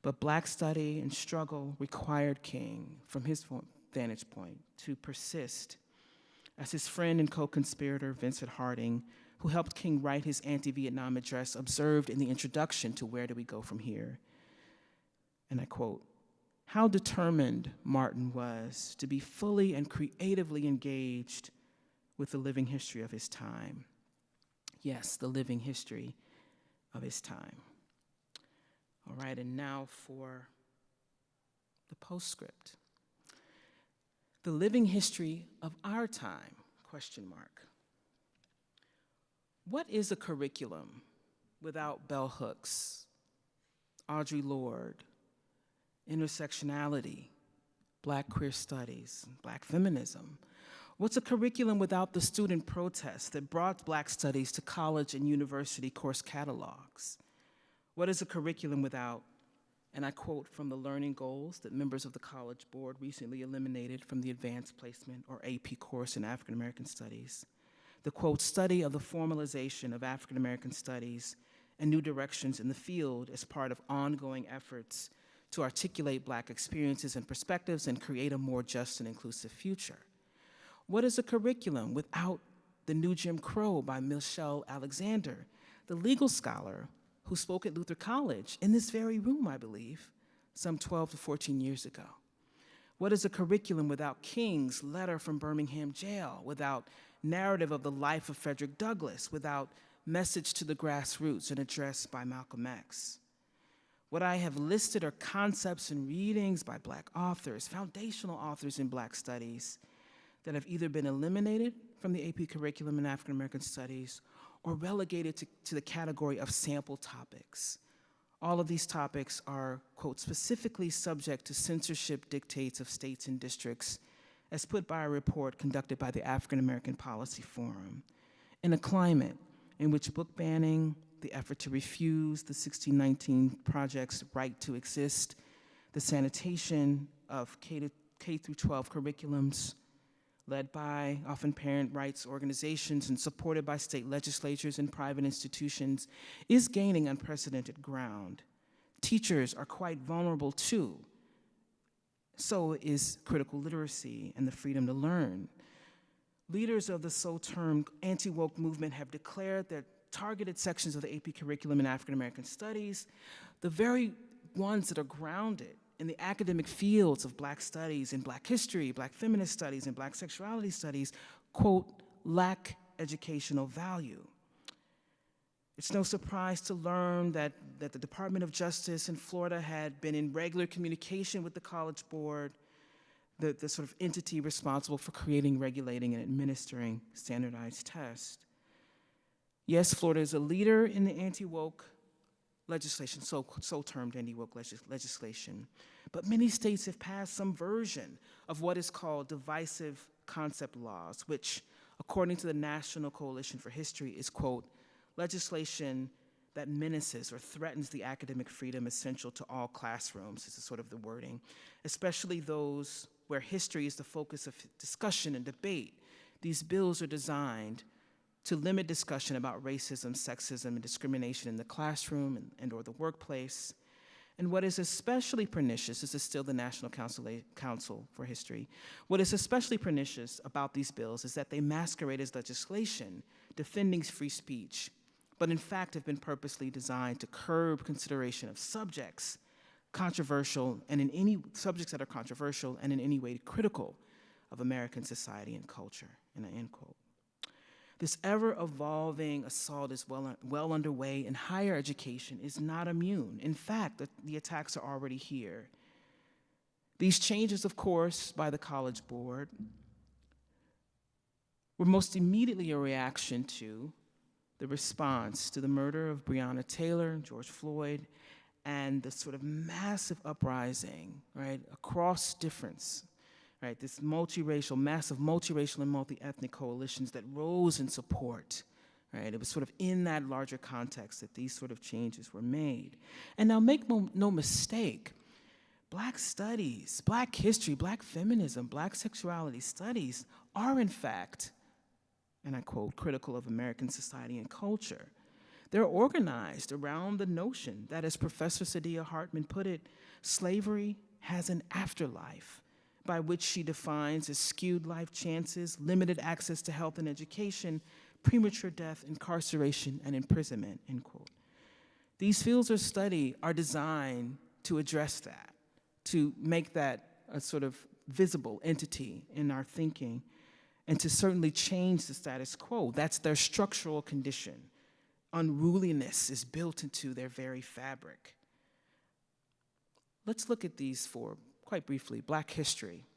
But Black study and struggle required King, from his vantage point, to persist. As his friend and co-conspirator, Vincent Harding, who helped King write his anti-Vietnam address, observed in the introduction to Where Do We Go From Here? And I quote, how determined Martin was to be fully and creatively engaged with the living history of his time. Yes, the living history of his time. All right, and now for the postscript. The living history of our time, question mark. What is a curriculum without bell hooks, Audre Lorde, intersectionality, Black queer studies, Black feminism? What's a curriculum without the student protests that brought Black studies to college and university course catalogs? What is a curriculum without, and I quote from the learning goals that members of the College Board recently eliminated from the Advanced Placement or AP course in African American Studies, the quote, study of the formalization of African American studies and new directions in the field as part of ongoing efforts to articulate Black experiences and perspectives and create a more just and inclusive future. What is a curriculum without The New Jim Crow by Michelle Alexander, the legal scholar who spoke at Luther College in this very room, I believe, some 12 to 14 years ago? What is a curriculum without King's letter from Birmingham jail, without narrative of the life of Frederick Douglass, without message to the grassroots, an address by Malcolm X? What I have listed are concepts and readings by Black authors, foundational authors in Black studies, that have either been eliminated from the AP curriculum in African American Studies or relegated to the category of sample topics. All of these topics are, quote, specifically subject to censorship dictates of states and districts, as put by a report conducted by the African American Policy Forum, in a climate in which book banning, the effort to refuse the 1619 Project's right to exist, the sanitation of K through 12 curriculums, led by often parent rights organizations and supported by state legislatures and private institutions, is gaining unprecedented ground. Teachers are quite vulnerable too. So is critical literacy and the freedom to learn. Leaders of the so-termed anti-woke movement have declared that targeted sections of the AP curriculum in African American studies, the very ones that are grounded in the academic fields of Black studies and Black history, Black feminist studies, and Black sexuality studies, quote, lack educational value. It's no surprise to learn that the Department of Justice in Florida had been in regular communication with the College Board, the sort of entity responsible for creating, regulating, and administering standardized tests. Yes, Florida is a leader in the anti-woke legislation, so-termed anti-woke legislation, but many states have passed some version of what is called divisive concept laws, which, according to the National Coalition for History, is, quote, legislation that menaces or threatens the academic freedom essential to all classrooms, is sort of the wording, especially those where history is the focus of discussion and debate. These bills are designed to limit discussion about racism, sexism, and discrimination in the classroom and or the workplace. And what is especially pernicious, this is still the National Council for History, what is especially pernicious about these bills is that they masquerade as legislation defending free speech, but in fact have been purposely designed to curb consideration of subjects controversial and in any subjects that are controversial and in any way critical of American society and culture, and I end quote. This ever-evolving assault is well underway, and higher education is not immune. In fact, the attacks are already here. These changes, of course, by the College Board were most immediately a reaction to the response to the murder of Breonna Taylor, George Floyd, and the sort of massive uprising, right, across difference, right, this multiracial, massive multiracial and multi-ethnic coalitions that rose in support, right? It was sort of in that larger context that these sort of changes were made. And now make no mistake, Black studies, Black history, Black feminism, Black sexuality studies are in fact, and I quote, critical of American society and culture. They're organized around the notion that, as Professor Saidiya Hartman put it, slavery has an afterlife, by which she defines as skewed life chances, limited access to health and education, premature death, incarceration, and imprisonment, end quote. These fields of study are designed to address that, to make that a sort of visible entity in our thinking, and to certainly change the status quo. That's their structural condition. Unruliness is built into their very fabric. Let's look at these four quite briefly. Black history.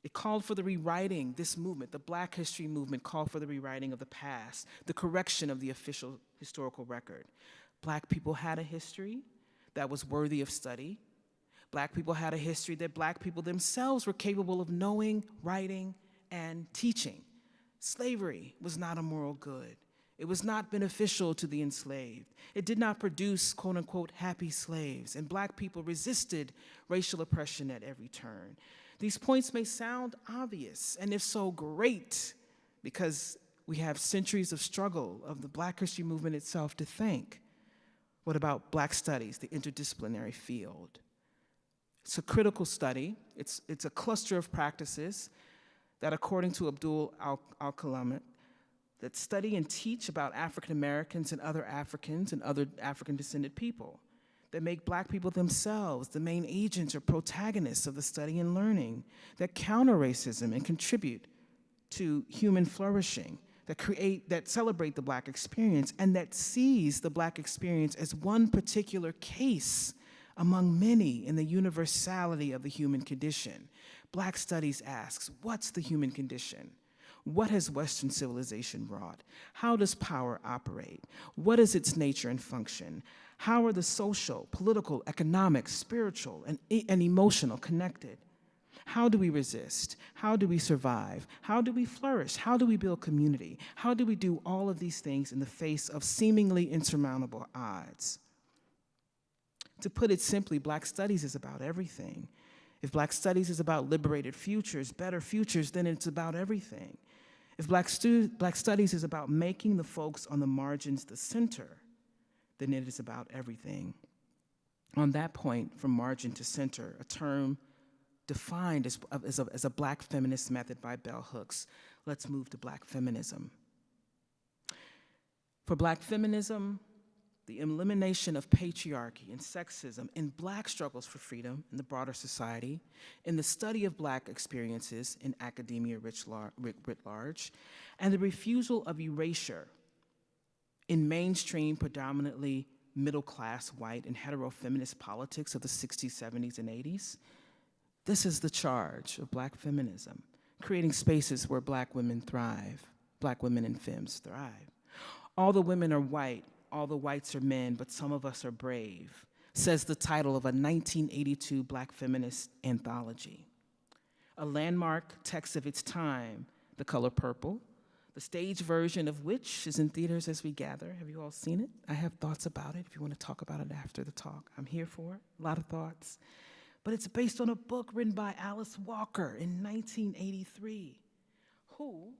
It called for the rewriting, this movement, the Black history movement called for the rewriting of the past, the correction of the official historical record. Black people had a history that was worthy of study. Black people had a history that Black people themselves were capable of knowing, writing, and teaching. Slavery was not a moral good. It was not beneficial to the enslaved. It did not produce, quote unquote, happy slaves, and Black people resisted racial oppression at every turn. These points may sound obvious, and if so, great, because we have centuries of struggle of the Black history movement itself to thank. What about Black studies, the interdisciplinary field? It's a critical study. It's a cluster of practices that, according to Abdul Al-Kalamat, that study and teach about African Americans and other Africans and other African descended people, that make Black people themselves the main agents or protagonists of the study and learning, that counter racism and contribute to human flourishing, that celebrate the Black experience, and that sees the Black experience as one particular case among many in the universality of the human condition. Black studies asks, what's the human condition? What has Western civilization wrought? How does power operate? What is its nature and function? How are the social, political, economic, spiritual, and emotional connected? How do we resist? How do we survive? How do we flourish? How do we build community? How do we do all of these things in the face of seemingly insurmountable odds? To put it simply, Black Studies is about everything. If Black Studies is about liberated futures, better futures, then it's about everything. If Black Studies is about making the folks on the margins the center, then it is about everything. On that point, from margin to center, a term defined as a Black feminist method by bell hooks. Let's move to Black feminism. For Black feminism, the elimination of patriarchy and sexism in Black struggles for freedom in the broader society, in the study of Black experiences in academia writ large, and the refusal of erasure in mainstream, predominantly middle-class, white, and hetero-feminist politics of the 60s, 70s, and 80s. This is the charge of Black feminism, creating spaces where Black women thrive, Black women and femmes thrive. All the women are white, all the whites are men, but some of us are brave, says the title of a 1982 Black feminist anthology. A landmark text of its time, The Color Purple, the stage version of which is in theaters as we gather. Have you all seen it? I have thoughts about it. If you want to talk about it after the talk, I'm here for it. A lot of thoughts. But it's based on a book written by Alice Walker in 1983, who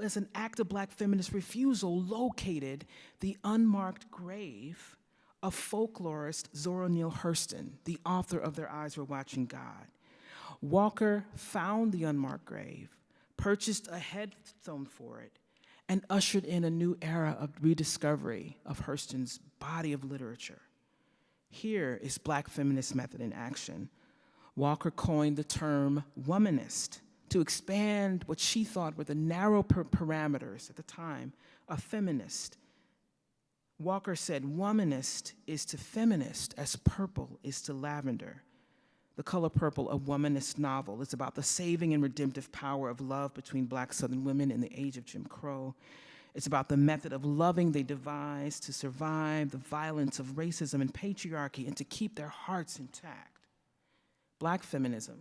as an act of Black feminist refusal, located the unmarked grave of folklorist Zora Neale Hurston, the author of Their Eyes Were Watching God. Walker found the unmarked grave, purchased a headstone for it, and ushered in a new era of rediscovery of Hurston's body of literature. Here is Black feminist method in action. Walker coined the term womanist to expand what she thought were the narrow parameters at the time of feminist. Walker said womanist is to feminist as purple is to lavender. The Color Purple, a womanist novel, is about the saving and redemptive power of love between Black Southern women in the age of Jim Crow. It's about the method of loving they devised to survive the violence of racism and patriarchy and to keep their hearts intact. Black feminism,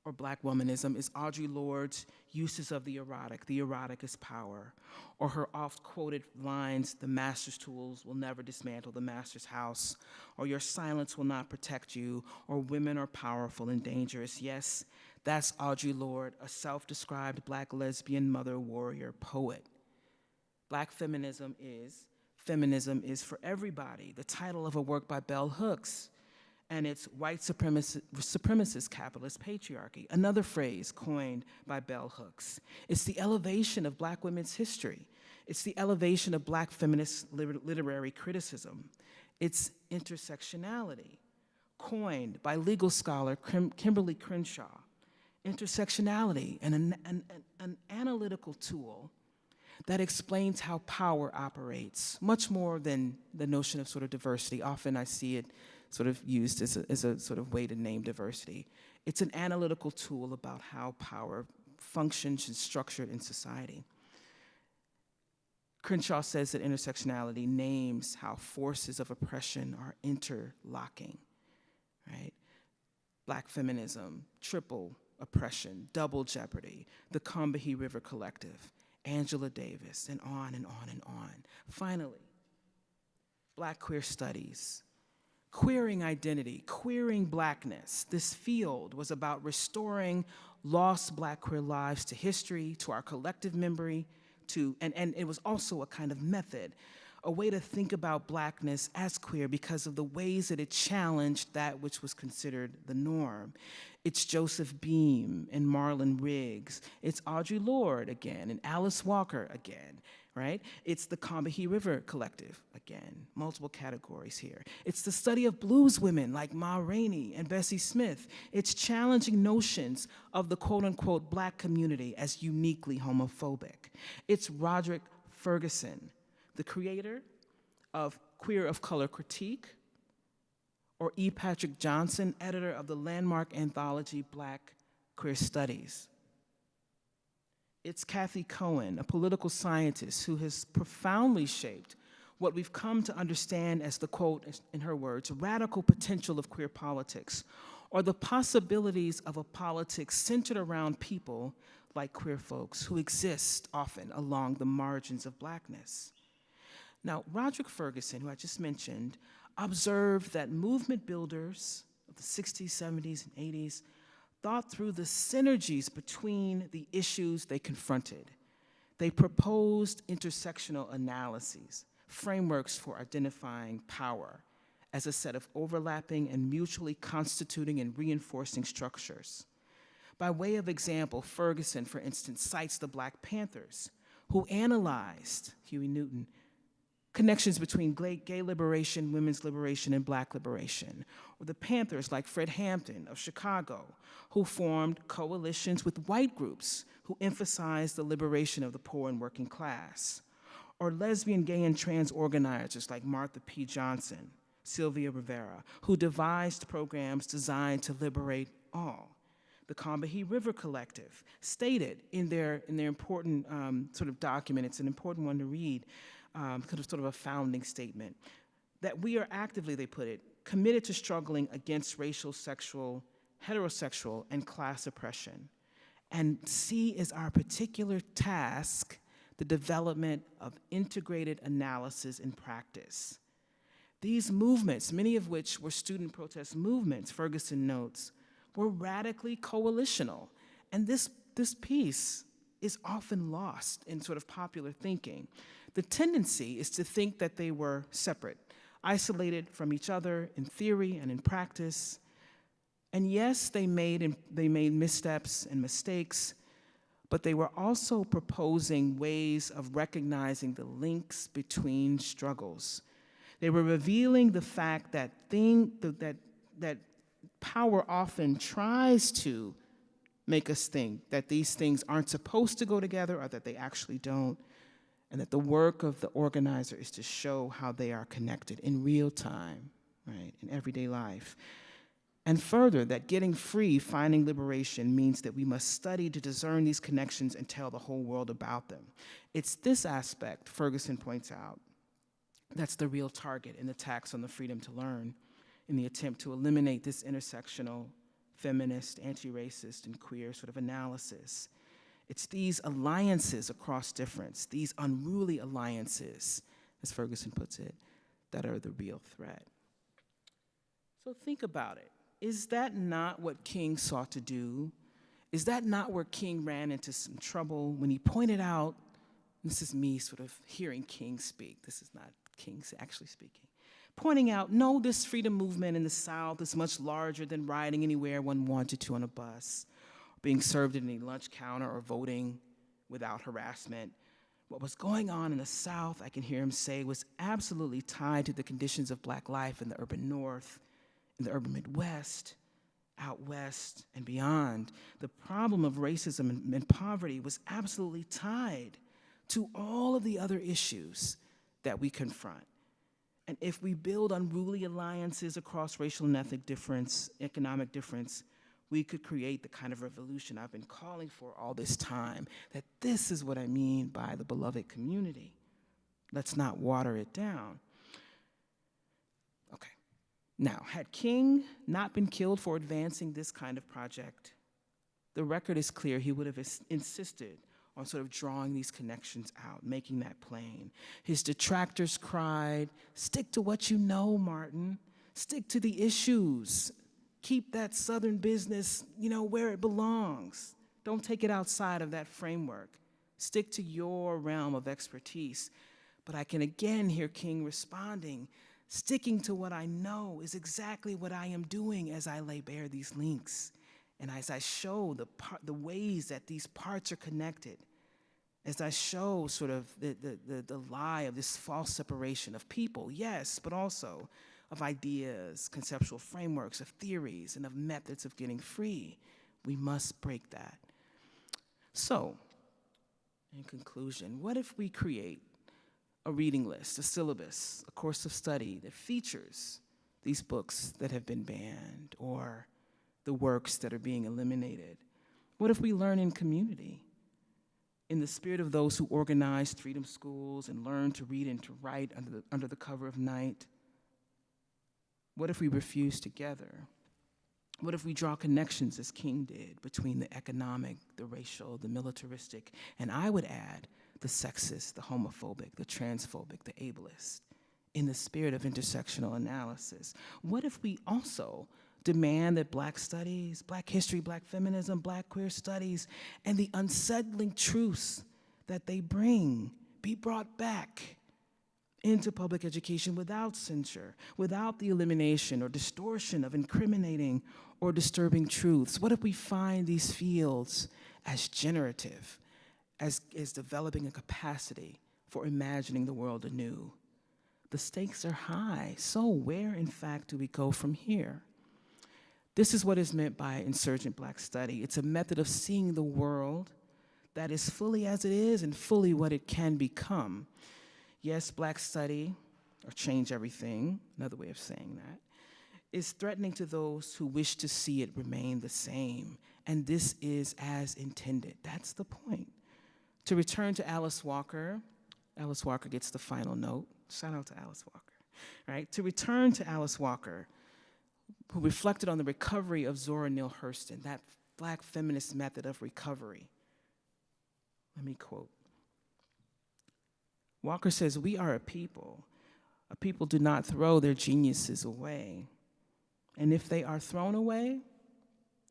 or Black womanism, is Audre Lorde's uses of the erotic is power, or her oft-quoted lines, the master's tools will never dismantle the master's house, or your silence will not protect you, or women are powerful and dangerous. Yes, that's Audre Lorde, a self-described Black lesbian mother, warrior, poet. Black feminism is for everybody, the title of a work by bell hooks, and it's white supremacist capitalist patriarchy, another phrase coined by bell hooks. It's the elevation of Black women's history. It's the elevation of Black feminist literary criticism. It's intersectionality, coined by legal scholar Kimberly Crenshaw. Intersectionality, and an analytical tool that explains how power operates, much more than the notion of sort of diversity. Often I see it sort of used as a sort of way to name diversity. It's an analytical tool about how power functions and structured in society. Crenshaw says that intersectionality names how forces of oppression are interlocking, right? Black feminism, triple oppression, double jeopardy, the Combahee River Collective, Angela Davis, and on and on and on. Finally, Black queer studies, queering identity, queering Blackness. This field was about restoring lost Black queer lives to history, to our collective memory, and it was also a kind of method, a way to think about Blackness as queer because of the ways that it challenged that which was considered the norm. It's Joseph Beam and Marlon Riggs. It's Audre Lorde again, and Alice Walker again, right? It's the Combahee River Collective again, multiple categories here. It's the study of blues women like Ma Rainey and Bessie Smith. It's challenging notions of the quote-unquote Black community as uniquely homophobic. It's Roderick Ferguson, the creator of Queer of Color Critique, or E. Patrick Johnson, editor of the landmark anthology Black Queer Studies. It's Kathy Cohen, a political scientist who has profoundly shaped what we've come to understand as the, quote, in her words, radical potential of queer politics, or the possibilities of a politics centered around people like queer folks who exist often along the margins of Blackness. Now, Roderick Ferguson, who I just mentioned, observed that movement builders of the 60s, 70s, and 80s thought through the synergies between the issues they confronted. They proposed intersectional analyses, frameworks for identifying power as a set of overlapping and mutually constituting and reinforcing structures. By way of example, Ferguson, for instance, cites the Black Panthers, who analyzed, Huey Newton, connections between gay liberation, women's liberation, and Black liberation, or the Panthers like Fred Hampton of Chicago, who formed coalitions with white groups who emphasized the liberation of the poor and working class, or lesbian, gay, and trans organizers like Martha P. Johnson, Sylvia Rivera, who devised programs designed to liberate all. The Combahee River Collective stated in their important sort of document, it's an important one to read, sort of a founding statement, that we are actively, they put it, committed to struggling against racial, sexual, heterosexual, and class oppression, and see as our particular task the development of integrated analysis and practice. These movements, many of which were student protest movements, Ferguson notes, were radically coalitional. And this piece is often lost in sort of popular thinking. The tendency is to think that they were separate, isolated from each other in theory and in practice. And yes, they made missteps and mistakes, but they were also proposing ways of recognizing the links between struggles. They were revealing the fact that that power often tries to make us think that these things aren't supposed to go together or that they actually don't, and that the work of the organizer is to show how they are connected in real time, right, in everyday life. And further, that getting free, finding liberation, means that we must study to discern these connections and tell the whole world about them. It's this aspect, Ferguson points out, that's the real target in the tax on the freedom to learn, in the attempt to eliminate this intersectional, feminist, anti-racist, and queer sort of analysis. It's these alliances across difference, these unruly alliances, as Ferguson puts it, that are the real threat. So think about it. Is that not what King sought to do? Is that not where King ran into some trouble when he pointed out, this is me sort of hearing King speak, this is not King actually speaking, pointing out, no, this freedom movement in the South is much larger than riding anywhere one wanted to on a bus, being served at any lunch counter, or voting without harassment. What was going on in the South, I can hear him say, was absolutely tied to the conditions of Black life in the urban North, in the urban Midwest, out West, and beyond. The problem of racism and poverty was absolutely tied to all of the other issues that we confront. And if we build unruly alliances across racial and ethnic difference, economic difference, we could create the kind of revolution I've been calling for all this time, that this is what I mean by the beloved community. Let's not water it down. Okay. Now, had King not been killed for advancing this kind of project, the record is clear he would have insisted on sort of drawing these connections out, making that plain. His detractors cried, stick to what you know, Martin. Stick to the issues. Keep that Southern business, where it belongs. Don't take it outside of that framework. Stick to your realm of expertise. But I can again hear King responding, sticking to what I know is exactly what I am doing as I lay bare these links. And as I show the ways that these parts are connected, as I show sort of the lie of this false separation of people, yes, but also of ideas, conceptual frameworks, of theories, and of methods of getting free, we must break that. So, in conclusion, what if we create a reading list, a syllabus, a course of study that features these books that have been banned, or the works that are being eliminated? What if we learn in community? in the spirit of those who organized freedom schools and learned to read and to write under the cover of night? What if we refuse together? What if we draw connections, as King did, between the economic, the racial, the militaristic, and I would add, the sexist, the homophobic, the transphobic, the ableist, in the spirit of intersectional analysis? What if we also demand that Black studies, Black history, Black feminism, Black queer studies, and the unsettling truths that they bring be brought back into public education without censure, without the elimination or distortion of incriminating or disturbing truths? What if we find these fields as generative, as developing a capacity for imagining the world anew? The stakes are high, so where, in fact, do we go from here? This is what is meant by Insurgent Black Study. It's a method of seeing the world that is fully as it is and fully what it can become. Yes, Black study, or change everything, another way of saying that, is threatening to those who wish to see it remain the same. And this is as intended. That's the point. To return to Alice Walker gets the final note. Shout out to Alice Walker, right? To return to Alice Walker, who reflected on the recovery of Zora Neale Hurston, that Black feminist method of recovery. Let me quote. Walker says, "We are a people. A people do not throw their geniuses away. And if they are thrown away,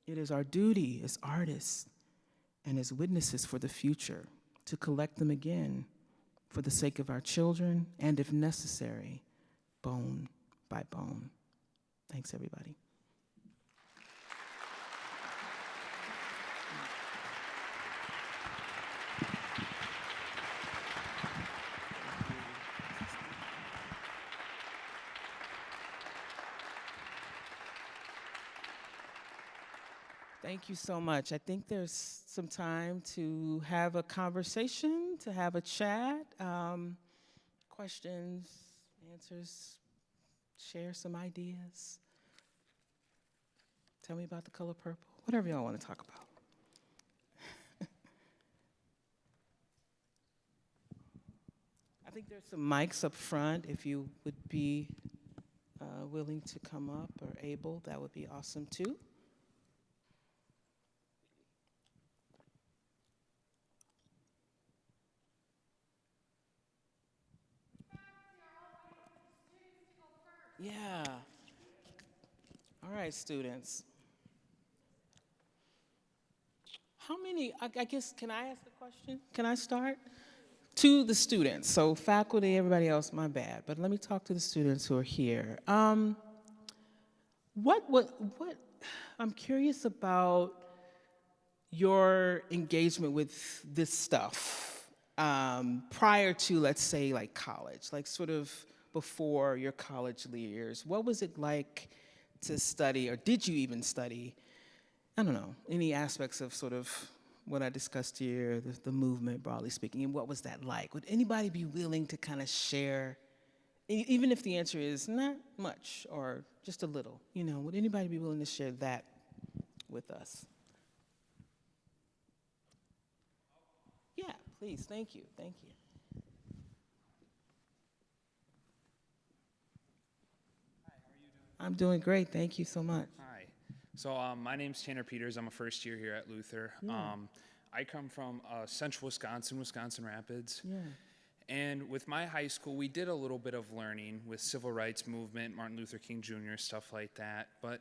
it is our duty as artists and as witnesses for the future to collect them again for the sake of our children and, if necessary, bone by bone." Thanks, everybody. Thank you so much. I think there's some time to have a conversation, to have a chat, questions, answers, share some ideas. Tell me about the color purple, whatever y'all want to talk about. I think there's some mics up front. If you would be willing to come up or able, that would be awesome too. Yeah. All right, students. How many, I guess, can I ask the question? Can I start? To the students, so faculty, everybody else, my bad, but let me talk to the students who are here. What, I'm curious about your engagement with this stuff prior to, let's say, like college, like sort of before your college years. What was it like to study, or did you even study, I don't know, any aspects of sort of what I discussed here, the movement, broadly speaking, and what was that like? Would anybody be willing to kind of share, even if the answer is not much or just a little, you know, would anybody be willing to share that with us? Yeah, please, thank you, thank you. Hi, how are you doing? I'm doing great, thank you so much. Hi. So my name's Tanner Peters. I'm a first year here at Luther. Yeah. I come from central Wisconsin, Wisconsin Rapids. Yeah. And with my high school, we did a little bit of learning with civil rights movement, Martin Luther King Jr., stuff like that, but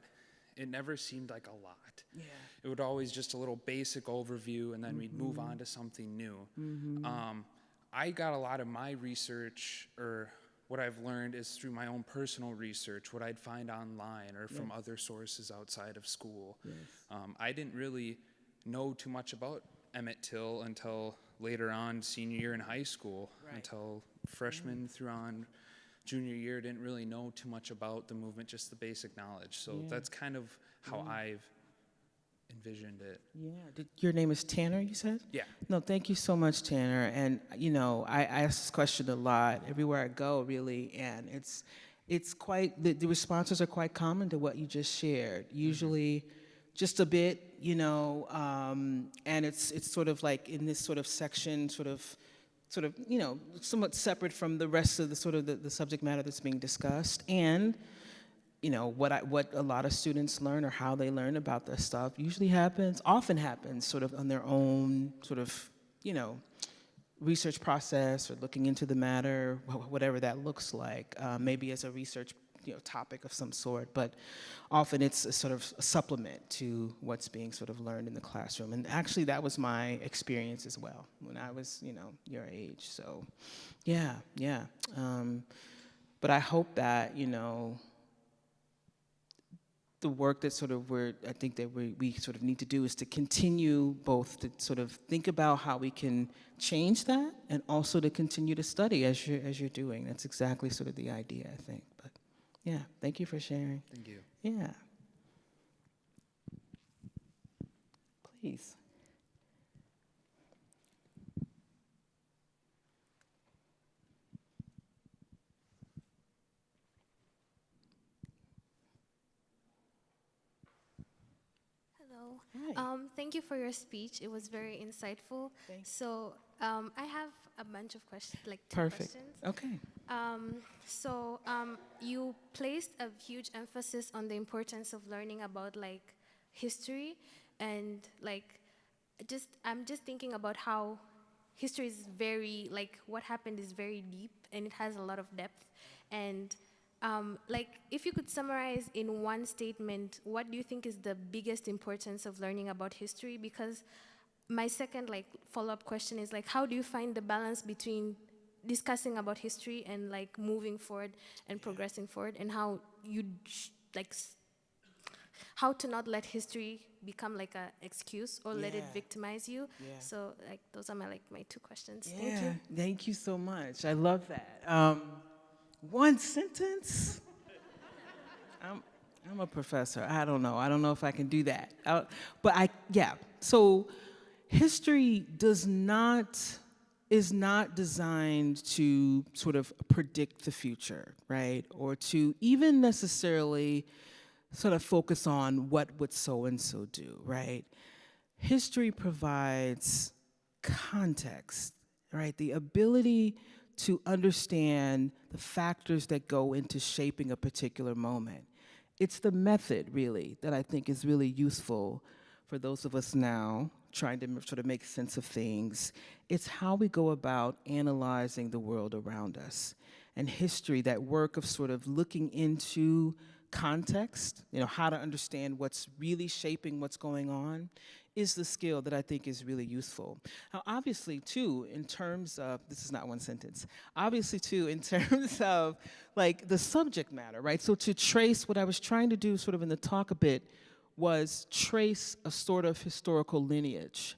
it never seemed like a lot. Yeah. It would always just a little basic overview, and then we'd move on to something new. I got a lot of my research, or what I've learned, is through my own personal research, what I'd find online or from other sources outside of school. Yes. I didn't really know too much about Emmett Till until later on, senior year in high school, until freshman through on junior year, didn't really know too much about the movement, just the basic knowledge. So that's kind of how I've envisioned it. Yeah. Your name is Tanner, you said? Yeah. No, thank you so much, Tanner. And, you know, I ask this question a lot everywhere I go, really, and it's quite, the responses are quite common to what you just shared. Usually just a bit, and it's sort of like in this sort of section, sort of, somewhat separate from the rest of the sort of the subject matter that's being discussed. And, what a lot of students learn or how they learn about this stuff often happens sort of on their own sort of, research process or looking into the matter, whatever that looks like, maybe as a research topic of some sort, but often it's a sort of a supplement to what's being sort of learned in the classroom. And actually that was my experience as well when I was, your age. So yeah. But I hope that, the work that sort of I think that we sort of need to do is to continue both to sort of think about how we can change that and also to continue to study as you're doing. That's exactly sort of the idea, I think. But yeah, thank you for sharing. Thank you. Yeah. Please. Hello. Hi. Thank you for your speech. It was very insightful. Thanks. So I have a bunch of questions, like 2 Perfect. questions. Okay. You placed a huge emphasis on the importance of learning about like history, and like I'm just thinking about how history is very, like, what happened is very deep and it has a lot of depth. And like, if you could summarize in one statement, what do you think is the biggest importance of learning about history? Because my second like follow-up question is like, how do you find the balance between discussing about history and like moving forward and progressing forward, and how you how to not let history become like an excuse or let it Yeah. victimize you? Yeah. So like those are my 2 questions. Yeah. Thank you. Thank you so much. I love that. One sentence? I'm a professor. I don't know. I don't know if I can do that. So history is not designed to sort of predict the future, right? Or to even necessarily sort of focus on what would so-and-so do, right? History provides context, right? The ability to understand the factors that go into shaping a particular moment. It's the method, really, that I think is really useful for those of us now trying to sort of make sense of things. It's how we go about analyzing the world around us. And history, that work of sort of looking into context, how to understand what's really shaping what's going on, is the skill that I think is really useful. Now, obviously, too, in terms of, this is not one sentence, obviously, too, in terms of, like, the subject matter, right? So to trace, what I was trying to do sort of in the talk a bit was trace a sort of historical lineage.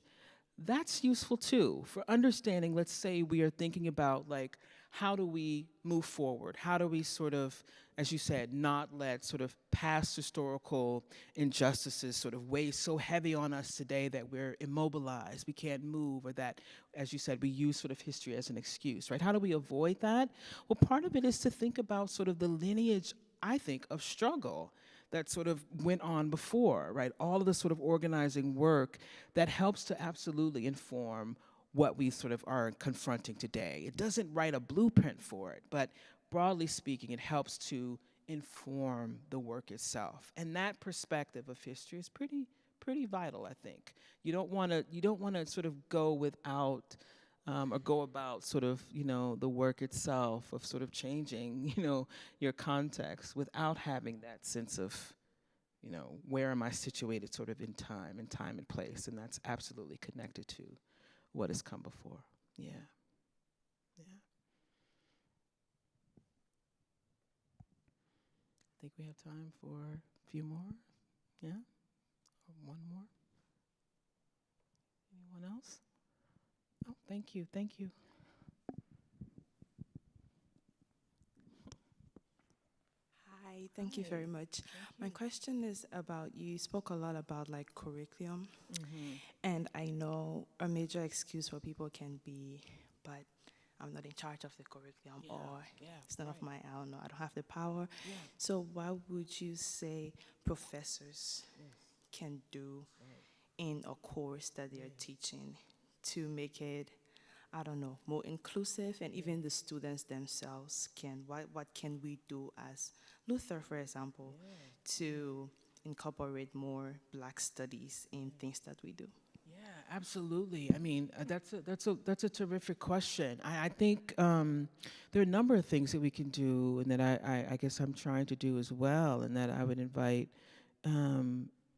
That's useful, too, for understanding, let's say we are thinking about, like, how do we move forward? How do we sort of, as you said, not let sort of past historical injustices sort of weigh so heavy on us today that we're immobilized, we can't move, or that, as you said, we use sort of history as an excuse, right? How do we avoid that? Well, part of it is to think about sort of the lineage, I think, of struggle that sort of went on before, right? All of the sort of organizing work that helps to absolutely inform what we sort of are confronting today. It doesn't write a blueprint for it, but broadly speaking, it helps to inform the work itself. And that perspective of history is pretty vital, I think. You don't want to sort of go without or go about sort of, the work itself of sort of changing, your context without having that sense of, where am I situated sort of in time and place, and that's absolutely connected to what has come before. Yeah. I think we have time for a few more. Yeah? Or one more? Anyone else? Oh, thank you. Hi, thank you very much. My question is about, you spoke a lot about like curriculum, and I know a major excuse for people can be, but I'm not in charge of the curriculum, or it's none of my, I don't have the power. So why would you say professors can do in a course that they're teaching to make it, I don't know, more inclusive, and even the students themselves what can we do as Luther, for example, to incorporate more Black studies in things that we do? Yeah, absolutely. I mean, that's a terrific question. I think there are a number of things that we can do, and that I guess I'm trying to do as well, and that I would invite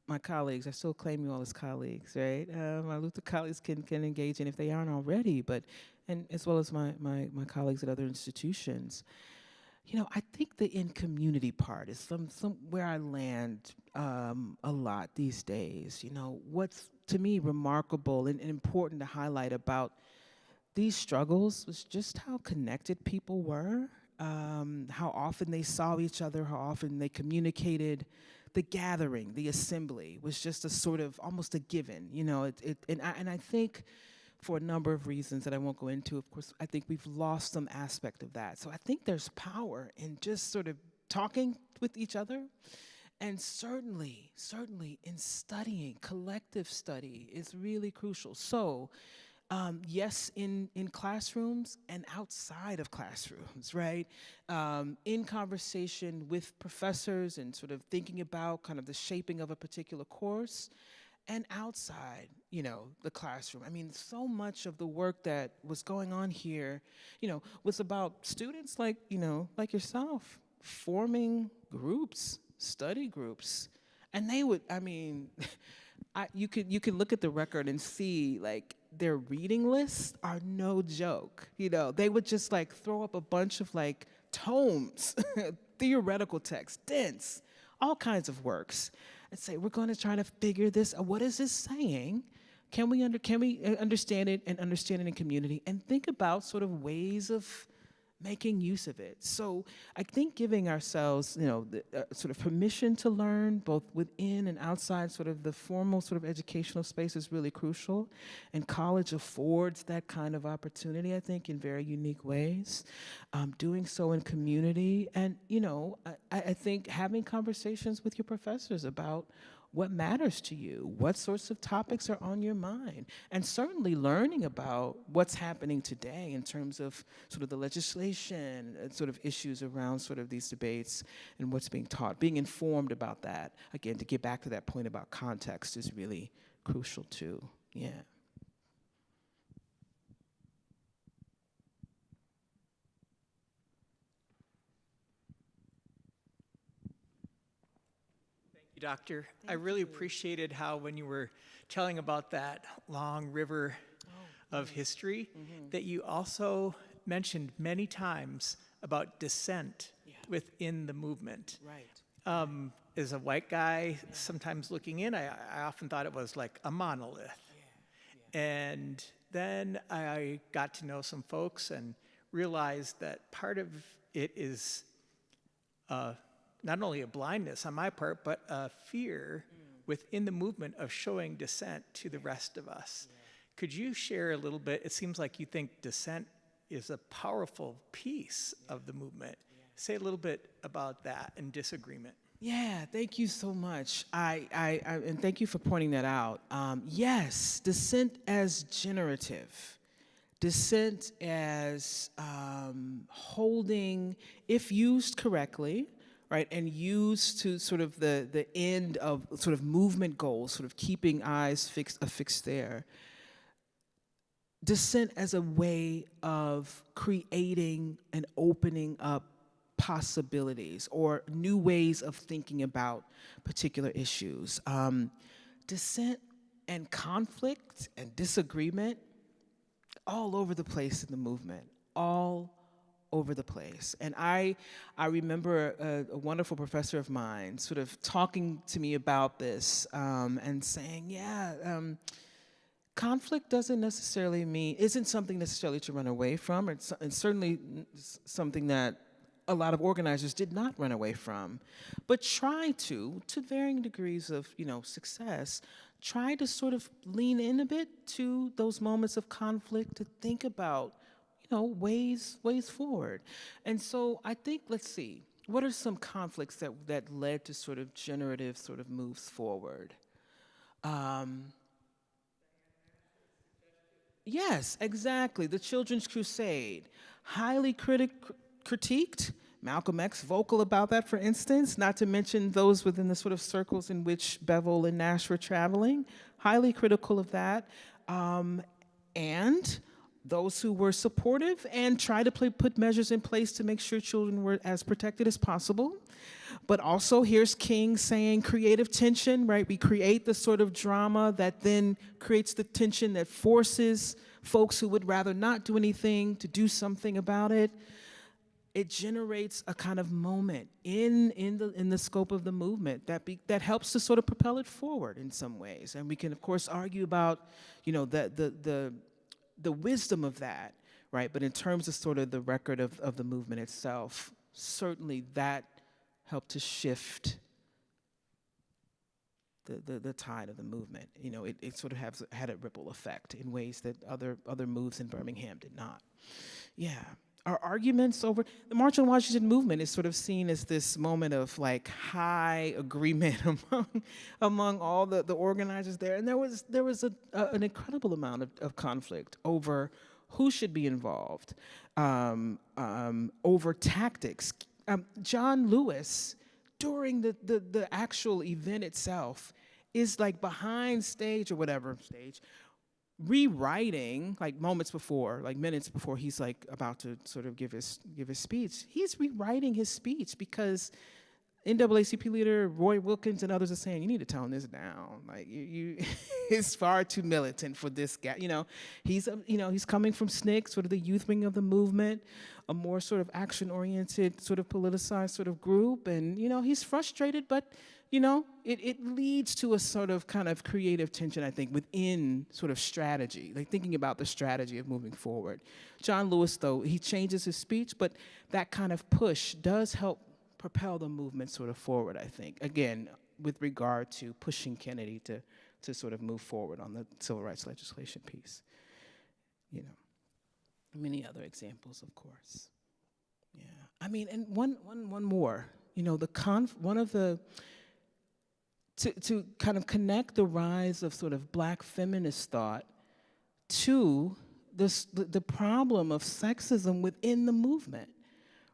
my colleagues. I still claim you all as colleagues, right? My Luther colleagues can engage in if they aren't already, and as well as my colleagues at other institutions. You know, I think the in community part is where I land a lot these days. You know, what's to me remarkable and important to highlight about these struggles was just how connected people were, how often they saw each other, how often they communicated. The gathering, the assembly was just a sort of almost a given, you know. And I think for a number of reasons that I won't go into, of course, I think we've lost some aspect of that. So I think there's power in just sort of talking with each other, and certainly in studying. Collective study is really crucial. So yes, in classrooms and outside of classrooms, right? In conversation with professors and sort of thinking about kind of the shaping of a particular course, and outside, you know, the classroom. I mean, so much of the work that was going on here, you know, was about students like, you know, like yourself, forming groups, study groups. And they would, I mean, you could look at the record and see, like, their reading lists are no joke. You know, they would just like throw up a bunch of like tomes, theoretical texts, dense, all kinds of works, and say, we're going to try to figure this out. What is this saying? Can we understand it and understand it in community, and think about sort of ways of making use of it. So I think giving ourselves, you know, the, sort of permission to learn, both within and outside sort of the formal sort of educational space, is really crucial. And college affords that kind of opportunity, I think, in very unique ways. Doing so in community. And, you know, I think having conversations with your professors about what matters to you, what sorts of topics are on your mind, and certainly learning about what's happening today in terms of sort of the legislation and sort of issues around sort of these debates and what's being taught. Being informed about that, again, to get back to that point about context, is really crucial too. Yeah. Doctor. I really appreciated how when you were telling about that long river of history, that you also mentioned many times about dissent within the movement. Right. As a white guy, sometimes looking in, I often thought it was like a monolith. And then I got to know some folks and realized that part of it is not only a blindness on my part, but a fear within the movement of showing dissent to the rest of us. Could you share a little bit? It seems like you think dissent is a powerful piece of the movement. Say a little bit about that and disagreement. Yeah, thank you so much. And thank you for pointing that out. Yes, dissent as generative. Dissent as holding, if used correctly, right, and used to sort of the end of sort of movement goals, sort of keeping eyes affixed there. Dissent as a way of creating and opening up possibilities or new ways of thinking about particular issues. Dissent and conflict and disagreement all over the place in the movement, all over the place. And I remember a wonderful professor of mine sort of talking to me about this and saying, conflict isn't something necessarily to run away from. It's certainly something that a lot of organizers did not run away from, but try to varying degrees of, you know, success, try to sort of lean in a bit to those moments of conflict to think about, you know, ways forward. And so I think, let's see, what are some conflicts that led to sort of generative sort of moves forward? Yes, exactly. The Children's Crusade, highly critiqued. Malcolm X vocal about that, for instance, not to mention those within the sort of circles in which Bevel and Nash were traveling, highly critical of that. And those who were supportive and tried to put measures in place to make sure children were as protected as possible. But also here's King saying creative tension, right? We create the sort of drama that then creates the tension that forces folks who would rather not do anything to do something about it. It generates a kind of moment in the scope of the movement that helps to sort of propel it forward in some ways. And we can of course argue about, the wisdom of that, right? But in terms of sort of the record of the movement itself, certainly that helped to shift the tide of the movement. It sort of had a ripple effect in ways that other moves in Birmingham did not. Yeah. Our arguments over the March on Washington movement is sort of seen as this moment of like high agreement among all the organizers there, and there was an incredible amount of conflict over who should be involved, over tactics. John Lewis, during the actual event itself, is like behind stage or whatever stage, rewriting, like minutes before he's like about to sort of give his speech. He's rewriting his speech because NAACP leader Roy Wilkins and others are saying, you need to tone this down. Like it's far too militant for this guy. He's coming from SNCC, sort of the youth wing of the movement, a more sort of action-oriented, sort of politicized sort of group, and he's frustrated, but it leads to a sort of kind of creative tension, I think, within sort of strategy, like thinking about the strategy of moving forward. John Lewis, though, he changes his speech, but that kind of push does help propel the movement sort of forward, I think. Again, with regard to pushing Kennedy to sort of move forward on the civil rights legislation piece. Many other examples, of course. Yeah, I mean, and one more. To kind of connect the rise of sort of Black feminist thought to the problem of sexism within the movement,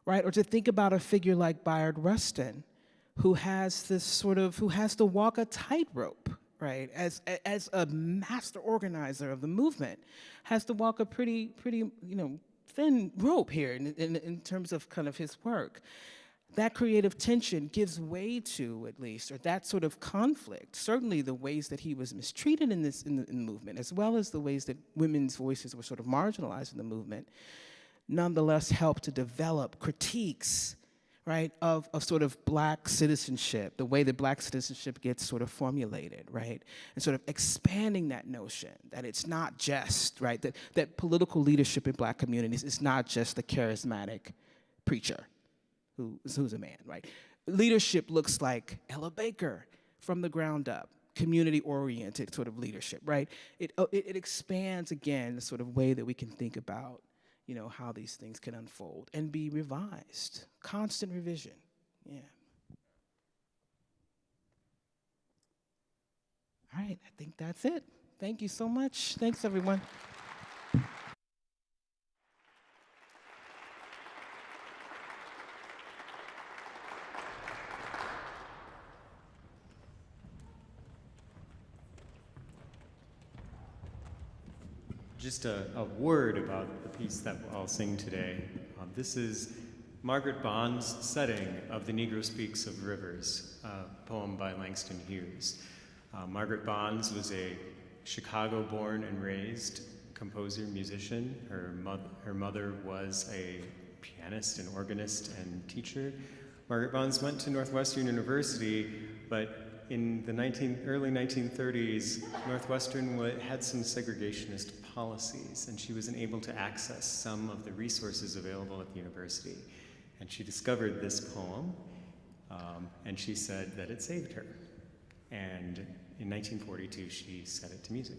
right? Or to think about a figure like Bayard Rustin, who has to walk a tightrope, right? As a master organizer of the movement, has to walk a pretty thin rope here in terms of kind of his work. That creative tension gives way to, at least, or that sort of conflict, certainly the ways that he was mistreated in the movement, as well as the ways that women's voices were sort of marginalized in the movement, nonetheless helped to develop critiques, right, of sort of Black citizenship, the way that Black citizenship gets sort of formulated, right, and sort of expanding that notion that it's not just, right, that political leadership in Black communities is not just the charismatic preacher who's a man, right? Leadership looks like Ella Baker from the ground up, community-oriented sort of leadership, right? It expands, again, the sort of way that we can think about, how these things can unfold and be revised, constant revision, yeah. All right, I think that's it. Thank you so much. Thanks, everyone. Just a word about the piece that I'll sing today. This is Margaret Bond's setting of The Negro Speaks of Rivers, a poem by Langston Hughes. Margaret Bonds was a Chicago-born and raised composer, musician. Her mother was a pianist and organist and teacher. Margaret Bonds went to Northwestern University, but in the early 1930s, Northwestern had some segregationist policies, and she wasn't able to access some of the resources available at the university. And she discovered this poem, and she said that it saved her. And in 1942, she set it to music.